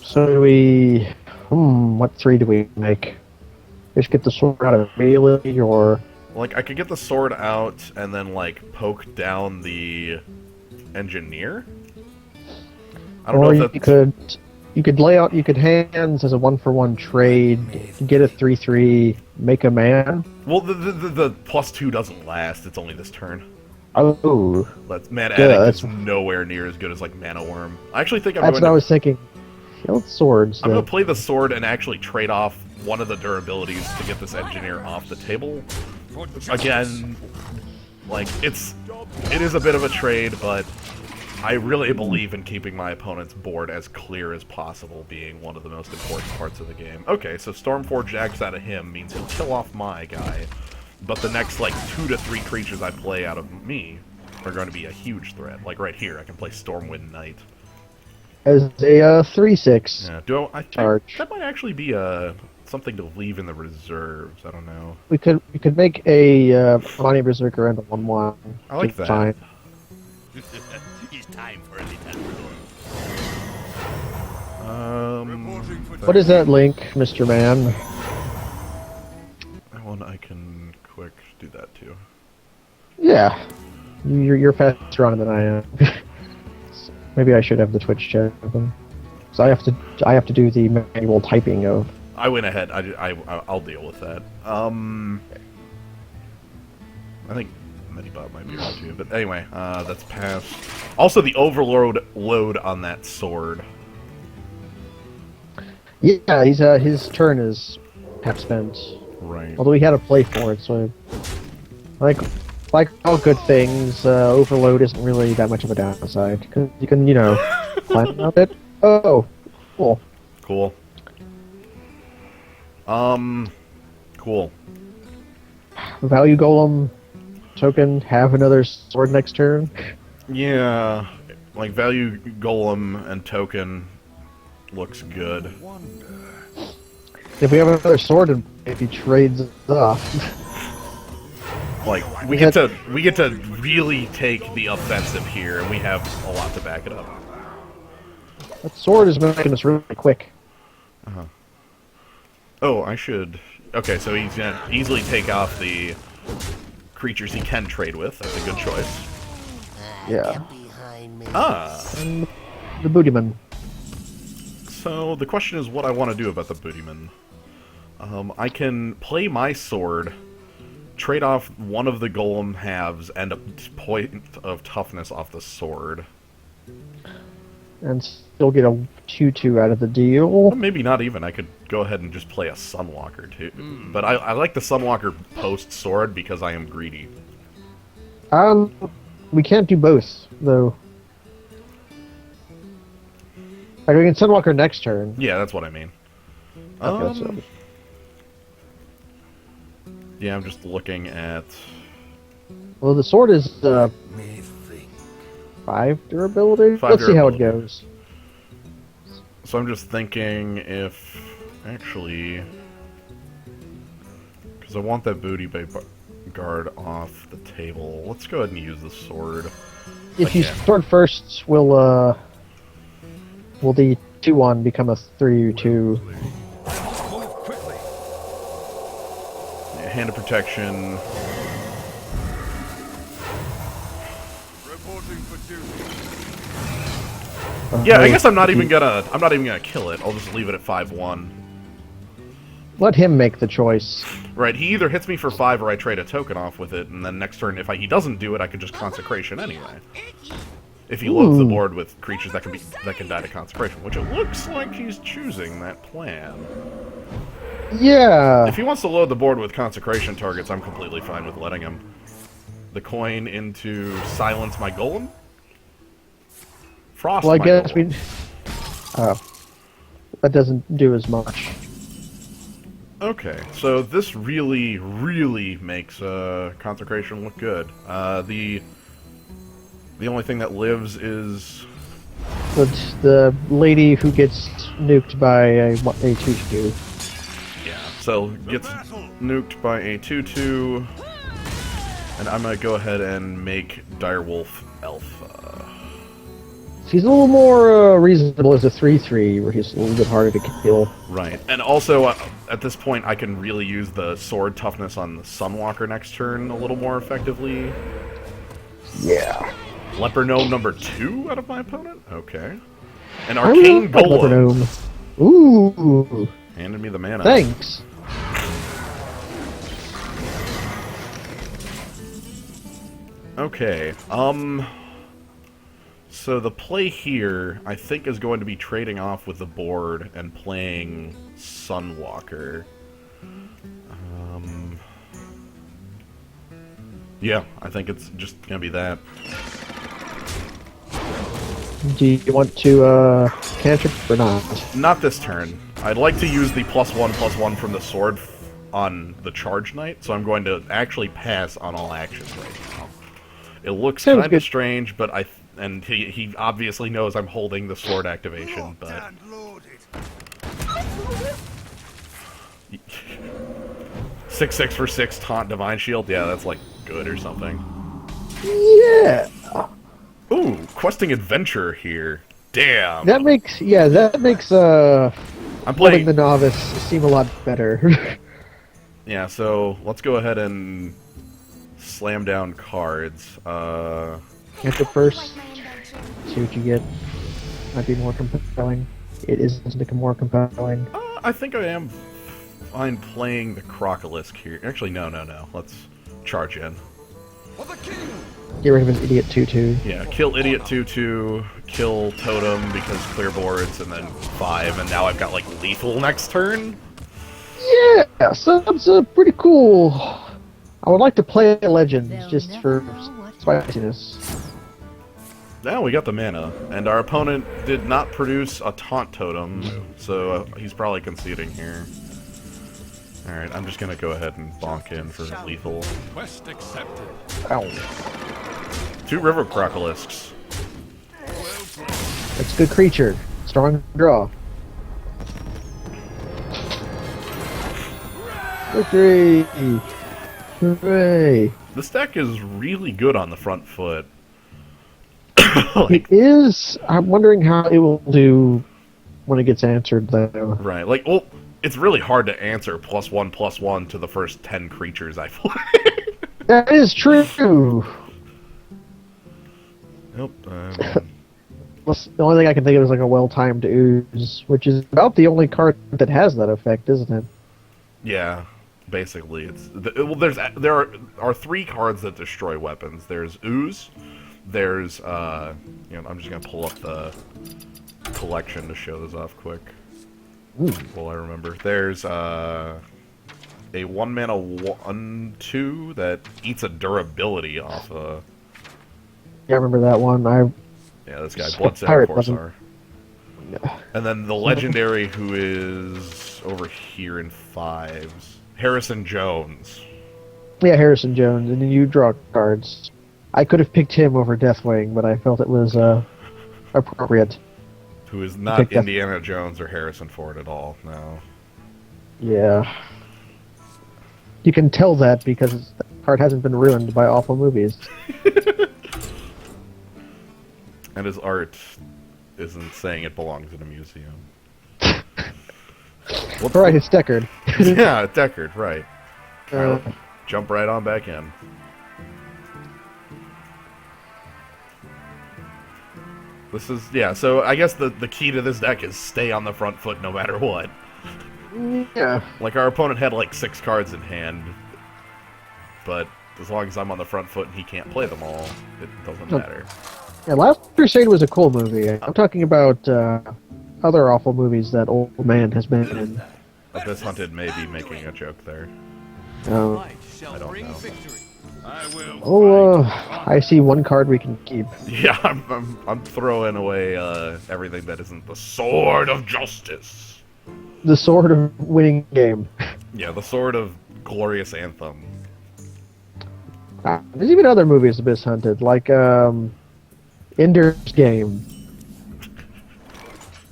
[SPEAKER 1] So do we... what 3 do we make? Just get the sword out immediately, or
[SPEAKER 2] Like, I could get the sword out and then, like, poke down the engineer? I don't
[SPEAKER 1] Or
[SPEAKER 2] know if
[SPEAKER 1] you
[SPEAKER 2] that's...
[SPEAKER 1] could lay out, you could hands as a 1-for-1 trade, get a 3/3, make a man.
[SPEAKER 2] Well, the +2 doesn't last. It's only this turn.
[SPEAKER 1] Oh,
[SPEAKER 2] Mana
[SPEAKER 1] good.
[SPEAKER 2] Addict is nowhere near as good as, like, Mana Worm. I actually think I'm
[SPEAKER 1] That's
[SPEAKER 2] going
[SPEAKER 1] what I
[SPEAKER 2] to...
[SPEAKER 1] was thinking. Kill swords.
[SPEAKER 2] I'm going to play the sword and actually trade off one of the durabilities to get this engineer off the table. Again, like, it is a bit of a trade, but I really believe in keeping my opponent's board as clear as possible being one of the most important parts of the game. Okay, so Stormforge Axe out of him means he'll kill off my guy, but the next, like, 2 to 3 creatures I play out of me are going to be a huge threat. Like, right here, I can play Stormwind Knight.
[SPEAKER 1] As a 3/6
[SPEAKER 2] Yeah,
[SPEAKER 1] charge.
[SPEAKER 2] that might actually be something to leave in the reserves. I don't know.
[SPEAKER 1] We could make a Money Berserker and a 1/1.
[SPEAKER 2] I like that.
[SPEAKER 1] Fine.
[SPEAKER 3] It's time for a little.
[SPEAKER 1] What is that link, Mr. Man?
[SPEAKER 2] That one I can quick do that too.
[SPEAKER 1] Yeah, you're faster on it than I am. Maybe I should have the Twitch chat open. So I have to do the manual typing of.
[SPEAKER 2] I went ahead. I'll deal with that. I think Medibot might be able to, but anyway, that's passed. Also, the load on that sword.
[SPEAKER 1] Yeah, his turn is half spent.
[SPEAKER 2] Right.
[SPEAKER 1] Although he had a play for it, so like all good things, overload isn't really that much of a downside because you can climb up it. Oh, cool.
[SPEAKER 2] Cool. Cool.
[SPEAKER 1] Value Golem token, have another sword next turn.
[SPEAKER 2] Yeah, like value golem and token looks good.
[SPEAKER 1] If we have another sword, and if he trades it off.
[SPEAKER 2] Like we get to really take the offensive here, and we have a lot to back it up.
[SPEAKER 1] That sword is making us really quick.
[SPEAKER 2] Oh, I should. Okay, so he's gonna easily take off the creatures he can trade with. That's a good choice.
[SPEAKER 1] Yeah.
[SPEAKER 2] Ah.
[SPEAKER 1] The Bootyman.
[SPEAKER 2] So the question is what I want to do about the Bootyman. I can play my sword, trade off one of the golem halves, and a point of toughness off the sword.
[SPEAKER 1] And still get a 2/2 out of the deal.
[SPEAKER 2] Well, maybe not even. I could go ahead and just play a Sunwalker too. But I like the Sunwalker post sword because I am greedy.
[SPEAKER 1] We can't do both though. Like we can Sunwalker next turn.
[SPEAKER 2] Yeah, that's what I mean.
[SPEAKER 1] Okay, so.
[SPEAKER 2] Yeah, I'm just looking at.
[SPEAKER 1] Well, the sword is 5 durability.
[SPEAKER 2] 5
[SPEAKER 1] Let's see how it
[SPEAKER 2] durability.
[SPEAKER 1] goes.
[SPEAKER 2] So I'm just thinking if actually, because I want that booty bay guard off the table. Let's go ahead and use the sword.
[SPEAKER 1] If you sword first, will the 2/1 become a 3/2?
[SPEAKER 2] Yeah, hand of protection. Yeah, I guess I'm not even gonna kill it. I'll just leave it at 5/1.
[SPEAKER 1] Let him make the choice.
[SPEAKER 2] Right, he either hits me for 5 or I trade a token off with it, and then next turn, if he doesn't do it, I could just Consecration anyway. If he loads the board with creatures that can die to Consecration, which it looks like he's choosing that plan.
[SPEAKER 1] Yeah.
[SPEAKER 2] If he wants to load the board with Consecration targets, I'm completely fine with letting him. The coin into Silence my Golem? Frost
[SPEAKER 1] Well, I
[SPEAKER 2] my
[SPEAKER 1] guess
[SPEAKER 2] Golem.
[SPEAKER 1] that doesn't do as much.
[SPEAKER 2] Okay, so this really, really makes Consecration look good. The only thing that lives is...
[SPEAKER 1] But the lady who gets nuked by a 2/2.
[SPEAKER 2] Yeah, so gets nuked by a 2/2, and I'm gonna go ahead and make Direwolf Alpha.
[SPEAKER 1] He's a little more reasonable as a 3/3, where he's a little bit harder to kill.
[SPEAKER 2] Right. And also, at this point, I can really use the sword toughness on the Sunwalker next turn a little more effectively.
[SPEAKER 1] Yeah.
[SPEAKER 2] Leper Gnome number 2 out of my opponent? Okay. An Arcane Golem.
[SPEAKER 1] Ooh.
[SPEAKER 2] Handed me the mana.
[SPEAKER 1] Thanks.
[SPEAKER 2] Okay, so the play here, I think, is going to be trading off with the board and playing Sunwalker. Yeah, I think it's just gonna be that.
[SPEAKER 1] Do you want to cantrip or not?
[SPEAKER 2] Not this turn. I'd like to use the +1/+1 from the sword on the Charge Knight, so I'm going to actually pass on all actions right now. It looks kind of strange, but and he obviously knows I'm holding the sword activation, but 6/6 for 6 taunt Divine Shield. Yeah, that's like good or something.
[SPEAKER 1] Yeah.
[SPEAKER 2] Ooh, questing adventure here. Damn.
[SPEAKER 1] That makes
[SPEAKER 2] I'm playing
[SPEAKER 1] the novice seem a lot better.
[SPEAKER 2] Yeah, so let's go ahead and slam down cards.
[SPEAKER 1] Cantrip first. See what you get. Might be more compelling. It isn't more compelling.
[SPEAKER 2] I think I am fine playing the Crocolisk here. Actually, no. Let's charge in.
[SPEAKER 1] Get rid of an idiot 2/2.
[SPEAKER 2] Yeah, kill Idiot 2/2, kill Totem because clear boards, and then 5, and now I've got, like, lethal next turn?
[SPEAKER 1] Yeah, so that's pretty cool. I would like to play Legends just for spiciness.
[SPEAKER 2] Now we got the mana, and our opponent did not produce a Taunt Totem, so he's probably conceding here. Alright, I'm just gonna go ahead and bonk in for lethal.
[SPEAKER 3] Quest accepted.
[SPEAKER 1] Ow.
[SPEAKER 2] 2 River Crocolisks.
[SPEAKER 1] That's a good creature. Strong draw. Victory! Hooray!
[SPEAKER 2] This deck is really good on the front foot.
[SPEAKER 1] It is. I'm wondering how it will do when it gets answered, though.
[SPEAKER 2] Right, like, well, it's really hard to answer +1/+1 to the first 10 creatures I play.
[SPEAKER 1] That is true!
[SPEAKER 2] Nope.
[SPEAKER 1] The only thing I can think of is like a well-timed ooze, which is about the only card that has that effect, isn't it?
[SPEAKER 2] Yeah, basically, well. There are 3 cards that destroy weapons. There's ooze. There's I'm just gonna pull up the collection to show this off quick.
[SPEAKER 1] Ooh.
[SPEAKER 2] Well, I remember. There's a 1-mana 1/2 that eats a durability off a.
[SPEAKER 1] Yeah, I remember that one.
[SPEAKER 2] Yeah, this guy, Bloodset
[SPEAKER 1] Pirate
[SPEAKER 2] Corsair. And then the legendary who is over here in 5s. Harrison Jones.
[SPEAKER 1] Yeah, Harrison Jones, and then you draw cards. I could have picked him over Deathwing, but I felt it was appropriate.
[SPEAKER 2] Who is not Indiana Jones or Harrison Ford at all, no.
[SPEAKER 1] Yeah. You can tell that because the card hasn't been ruined by awful movies.
[SPEAKER 2] And his art isn't saying it belongs in a museum.
[SPEAKER 1] Alright, it's Deckard.
[SPEAKER 2] Yeah, Deckard, right. Jump right on back in. This is, yeah, so I guess the key to this deck is stay on the front foot no matter what.
[SPEAKER 1] Yeah.
[SPEAKER 2] Like, our opponent had like 6 cards in hand, but as long as I'm on the front foot and he can't play them all, it doesn't matter.
[SPEAKER 1] Yeah, Last Crusade was a cool movie. I'm talking about other awful movies that old man has been in.
[SPEAKER 2] Abyss Hunted may be making a joke there.
[SPEAKER 1] I
[SPEAKER 2] don't know.
[SPEAKER 1] I see one card we can keep.
[SPEAKER 2] Yeah, I'm throwing away everything that isn't the Sword of Justice.
[SPEAKER 1] The Sword of Winning Game.
[SPEAKER 2] Yeah, the Sword of Glorious Anthem.
[SPEAKER 1] There's even other movies Abyss Hunted, like Ender's Game.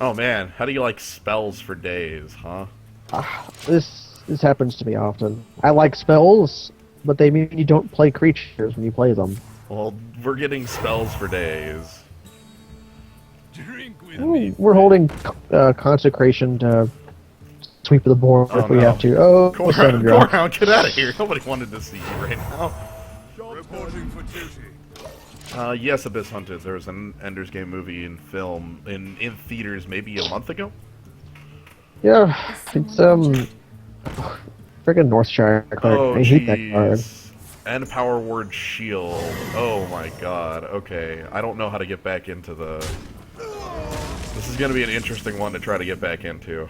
[SPEAKER 2] Oh man, how do you like spells for days, huh?
[SPEAKER 1] This happens to me often. I like spells, but they mean you don't play creatures when you play them.
[SPEAKER 2] Well, we're getting spells for days.
[SPEAKER 3] Drink with
[SPEAKER 1] Ooh,
[SPEAKER 3] me.
[SPEAKER 1] we're holding consecration to sweep the board
[SPEAKER 2] Oh,
[SPEAKER 1] if we
[SPEAKER 2] no.
[SPEAKER 1] have to. Oh, seven drop.
[SPEAKER 2] Corehound, get out of here! Nobody wanted to see you right now.
[SPEAKER 3] Reporting for duty.
[SPEAKER 2] Yes, Abyss Hunters. There was an Ender's Game movie in film in theaters maybe a month ago.
[SPEAKER 1] Yeah, it's friggin' Northshire card.
[SPEAKER 2] Oh,
[SPEAKER 1] I hate that card.
[SPEAKER 2] jeez. And Power Word Shield. Oh my god. Okay, I don't know how to get back into the... This is gonna be an interesting one to try to get back into.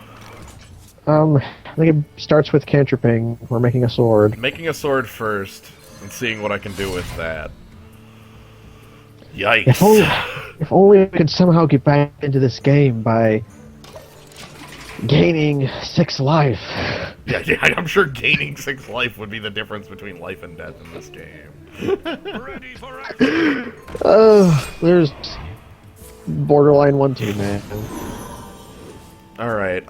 [SPEAKER 1] I think it starts with cantripping. We're making a sword.
[SPEAKER 2] Making a sword first, and seeing what I can do with that. Yikes.
[SPEAKER 1] If only we could somehow get back into this game by gaining 6 life.
[SPEAKER 2] Yeah, I'm sure gaining 6 life would be the difference between life and death in this game.
[SPEAKER 3] Ready for action.
[SPEAKER 1] There's borderline 1-2, man.
[SPEAKER 2] Alright,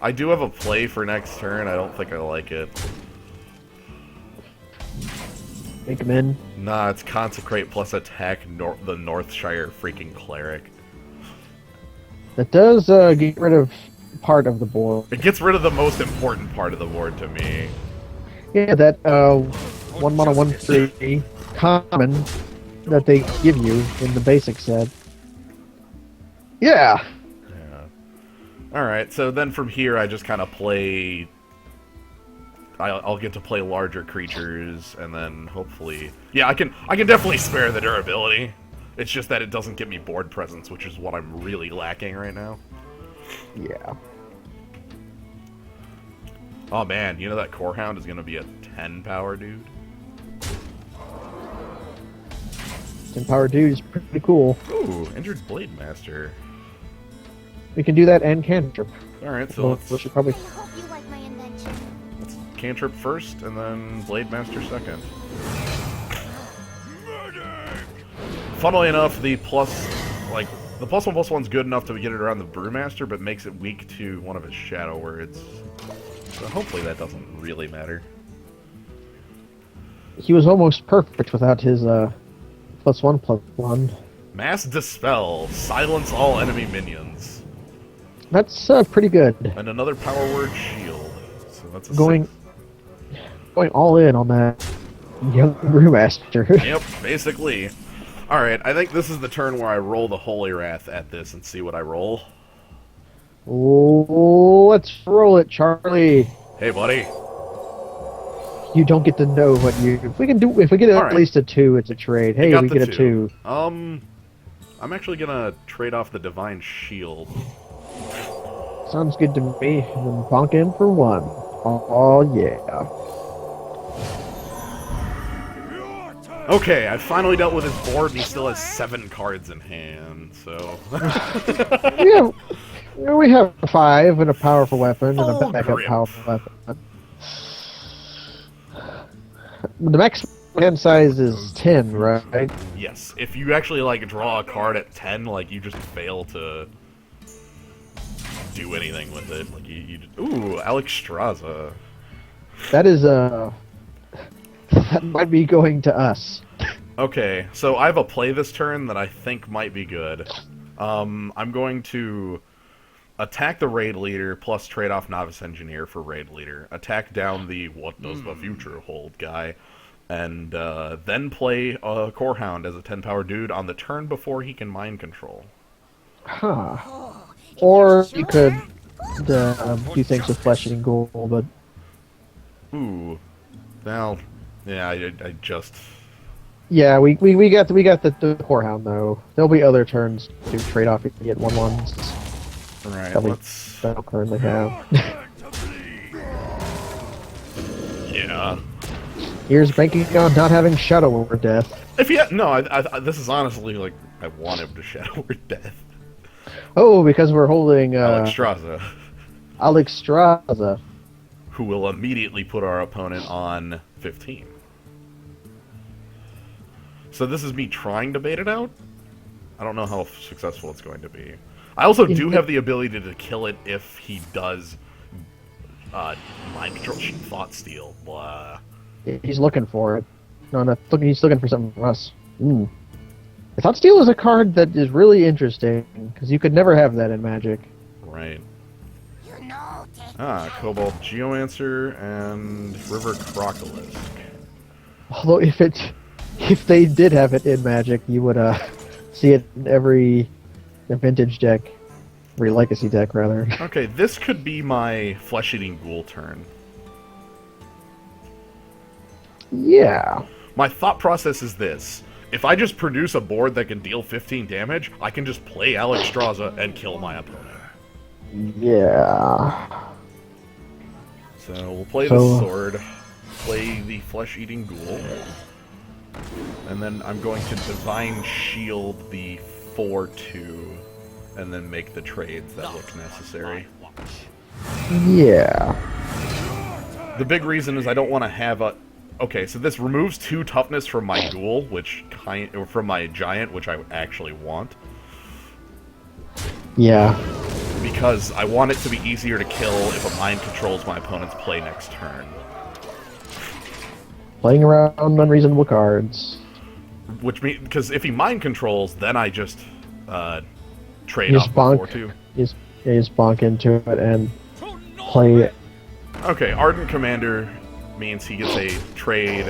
[SPEAKER 2] I do have a play for next turn. I don't think I like it.
[SPEAKER 1] Make him in.
[SPEAKER 2] Nah, it's Consecrate plus attack the Northshire freaking Cleric.
[SPEAKER 1] That does get rid of part of the board.
[SPEAKER 2] It gets rid of the most important part of the board to me.
[SPEAKER 1] Yeah, that 1 mana 1/3 common that they give you in the basic set. Yeah.
[SPEAKER 2] Yeah. Alright, so then from here I just kind of play... I'll get to play larger creatures, and then hopefully... Yeah, I can definitely spare the durability. It's just that it doesn't give me board presence, which is what I'm really lacking right now.
[SPEAKER 1] Yeah.
[SPEAKER 2] Oh man, you know that Corehound is gonna be a 10 power dude?
[SPEAKER 1] 10 power dude is pretty cool.
[SPEAKER 2] Ooh, Injured Blade Master.
[SPEAKER 1] We can do that and cantrip.
[SPEAKER 2] Alright, so
[SPEAKER 1] We should probably...
[SPEAKER 4] I hope you like my invention.
[SPEAKER 2] let's Cantrip first, and then Blade Master second. Funnily enough, the +1/+1's good enough to get it around the Brewmaster, but makes it weak to one of his Shadow Words. So hopefully that doesn't really matter.
[SPEAKER 1] He was almost perfect without his +1/+1.
[SPEAKER 2] Mass Dispel. Silence all enemy minions.
[SPEAKER 1] That's pretty good.
[SPEAKER 2] And another Power Word Shield. So that's a
[SPEAKER 1] Going all in on that young brewmaster.
[SPEAKER 2] Yep, basically. Alright, I think this is the turn where I roll the Holy Wrath at this and see what I roll.
[SPEAKER 1] Oh, let's roll it, Charlie.
[SPEAKER 2] Hey, buddy.
[SPEAKER 1] You don't get to know what you. If we get at
[SPEAKER 2] Alright.
[SPEAKER 1] least a 2, it's a trade. Hey,
[SPEAKER 2] Got
[SPEAKER 1] we
[SPEAKER 2] the
[SPEAKER 1] get a 2.
[SPEAKER 2] I'm actually gonna trade off the Divine Shield.
[SPEAKER 1] Sounds good to me. And then bonk in for 1. Oh yeah.
[SPEAKER 2] Okay, I finally dealt with his board, and he still has 7 cards in hand, so...
[SPEAKER 1] We have 5 and a powerful weapon and a
[SPEAKER 2] Full
[SPEAKER 1] backup
[SPEAKER 2] grip.
[SPEAKER 1] powerful weapon. The max hand size is 10, right?
[SPEAKER 2] Yes, if you actually, like, draw a card at 10, like, you just fail to do anything with it. Like, you ooh, Alexstrasza.
[SPEAKER 1] That is that might be going to us.
[SPEAKER 2] Okay, so I have a play this turn that I think might be good. I'm going to attack the Raid Leader, plus trade off Novice Engineer for Raid Leader. Attack down the what does the future hold guy. And then play a Corehound as a 10 power dude on the turn before he can mind control.
[SPEAKER 1] Huh. Or you could do things with Flesh Eating Ghoul, but
[SPEAKER 2] Ooh. Well, yeah, I just...
[SPEAKER 1] yeah, we got the Corehound though. There'll be other turns to trade off if you get 1/1s.
[SPEAKER 2] Alright,
[SPEAKER 1] That we
[SPEAKER 2] let's...
[SPEAKER 1] don't currently have.
[SPEAKER 2] Yeah.
[SPEAKER 1] Here's banking on not having Shadow Word Death.
[SPEAKER 2] If he no, I this is honestly, like, I want him to Shadow Word Death.
[SPEAKER 1] Oh, because we're holding
[SPEAKER 2] Alexstrasza,
[SPEAKER 1] Alexstrasza.
[SPEAKER 2] who will immediately put our opponent on 15. So this is me trying to bait it out? I don't know how successful it's going to be. I also do have the ability to kill it if he does mind control, thought steal. Blah.
[SPEAKER 1] He's looking for it. No, he's looking for something from us. Thought Steal is a card that is really interesting, because you could never have that in Magic.
[SPEAKER 2] Right. Ah, Cobalt Geomancer and River Crocolisk.
[SPEAKER 1] Although if they did have it in Magic, you would see it in every vintage deck, every legacy deck rather.
[SPEAKER 2] Okay, this could be my Flesh-Eating Ghoul turn.
[SPEAKER 1] Yeah.
[SPEAKER 2] My thought process is this. If I just produce a board that can deal 15 damage, I can just play Alexstrasza and kill my opponent.
[SPEAKER 1] Yeah.
[SPEAKER 2] So we'll play the sword, play the Flesh-Eating Ghoul, and then I'm going to Divine Shield the 4/2, and then make the trades that look necessary.
[SPEAKER 1] Yeah.
[SPEAKER 2] The big reason is I don't want to have a... Okay, so this removes 2 toughness from my Ghoul, or from my Giant, which I actually want.
[SPEAKER 1] Yeah.
[SPEAKER 2] Because I want it to be easier to kill if a mind controls my opponent's play next turn.
[SPEAKER 1] Playing around unreasonable cards.
[SPEAKER 2] Which means, because if he mind controls, then I just trade
[SPEAKER 1] You
[SPEAKER 2] off
[SPEAKER 1] just
[SPEAKER 2] before
[SPEAKER 1] bonk.
[SPEAKER 2] too.
[SPEAKER 1] You just bonk into it and play it.
[SPEAKER 2] Okay, Ardent Commander means he gets a trade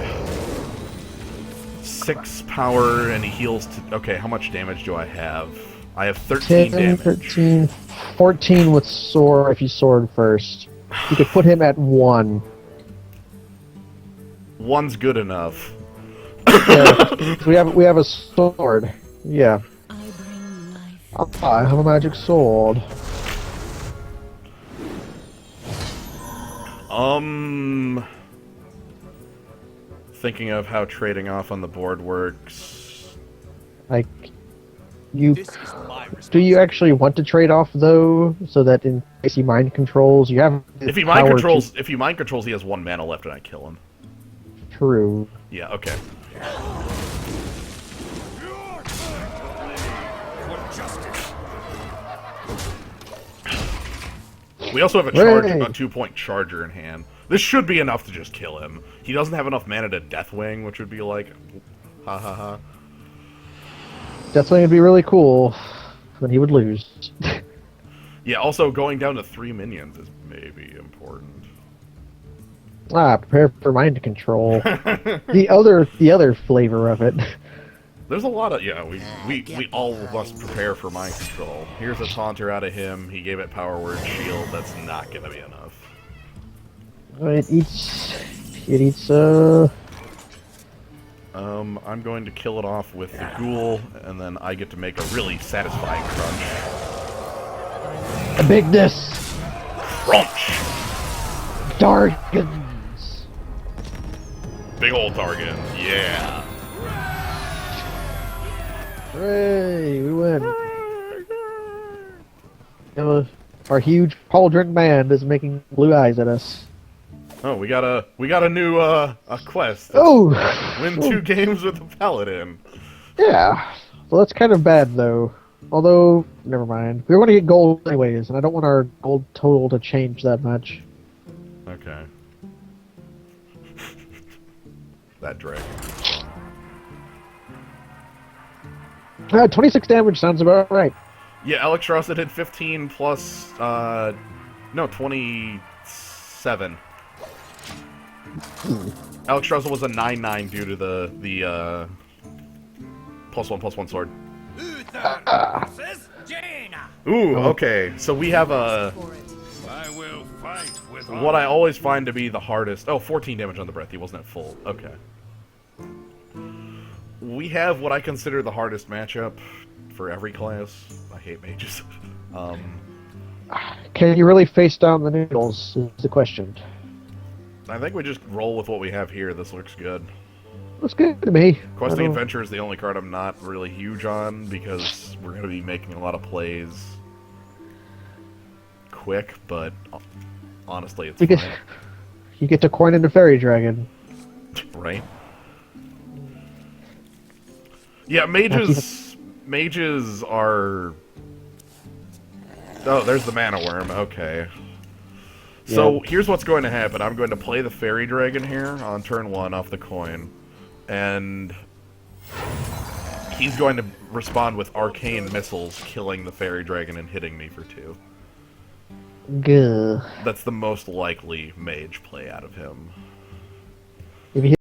[SPEAKER 2] 6 power and he heals to... Okay, how much damage do I have? I have 13 damage.
[SPEAKER 1] 13, 14 with sword if you sword first. You could put him at 1.
[SPEAKER 2] 1's good enough.
[SPEAKER 1] Yeah, we have a sword. Yeah. I have a magic sword.
[SPEAKER 2] Thinking of how trading off on the board works.
[SPEAKER 1] Like, do you actually want to trade off though, so that in case he mind controls, you have
[SPEAKER 2] If he mind controls, he has 1 mana left, and I kill him.
[SPEAKER 1] True.
[SPEAKER 2] Yeah. Okay. We also have a 2-point charger in hand. This should be enough to just kill him. He doesn't have enough mana to Deathwing, which would be like, ha ha ha.
[SPEAKER 1] Deathwing would be really cool, but he would lose.
[SPEAKER 2] Yeah, also going down to 3 minions is maybe important.
[SPEAKER 1] Prepare for mind control. the other flavor of it.
[SPEAKER 2] There's a lot of we all must prepare for mind control. Here's a taunter out of him. He gave it power word shield. That's not gonna be enough.
[SPEAKER 1] It eats.
[SPEAKER 2] I'm going to kill it off with the ghoul, and then I get to make a really satisfying crunch.
[SPEAKER 1] A bigness.
[SPEAKER 2] Crunch.
[SPEAKER 1] Darkens.
[SPEAKER 2] Big old Dargan. Yeah.
[SPEAKER 1] Hooray! We win. Our huge pauldron band is making blue eyes at us.
[SPEAKER 2] Oh, we got a new a quest.
[SPEAKER 1] Oh!
[SPEAKER 2] Win 2 games with the paladin.
[SPEAKER 1] Yeah. Well, that's kind of bad though. Although, never mind. We want to get gold anyways, and I don't want our gold total to change that much.
[SPEAKER 2] Okay. That dragon.
[SPEAKER 1] 26 damage sounds about right.
[SPEAKER 2] Yeah, Alexstrasza did 15 plus, no, 27. Alexstrasza was a 9/9 due to the +1/+1 sword. Ooh, okay, so we have a...
[SPEAKER 3] I will fight with
[SPEAKER 2] What I always find to be the hardest... Oh, 14 damage on the breath, he wasn't at full. Okay. We have what I consider the hardest matchup for every class. I hate mages.
[SPEAKER 1] Can you really face down the noodles, is the question.
[SPEAKER 2] I think we just roll with what we have here. This looks good.
[SPEAKER 1] Looks good to me.
[SPEAKER 2] Questing Adventure is the only card I'm not really huge on, because we're going to be making a lot of plays quick, but honestly, it's fine.
[SPEAKER 1] You get to coin into Fairy Dragon.
[SPEAKER 2] Right? Yeah, mages are... Oh, there's the Mana Worm, okay. So, here's what's going to happen. I'm going to play the Fairy Dragon here on turn 1 off the coin, and He's going to respond with arcane missiles, killing the fairy dragon and hitting me for 2.
[SPEAKER 1] Gah.
[SPEAKER 2] That's the most likely mage play out of him.
[SPEAKER 1] If he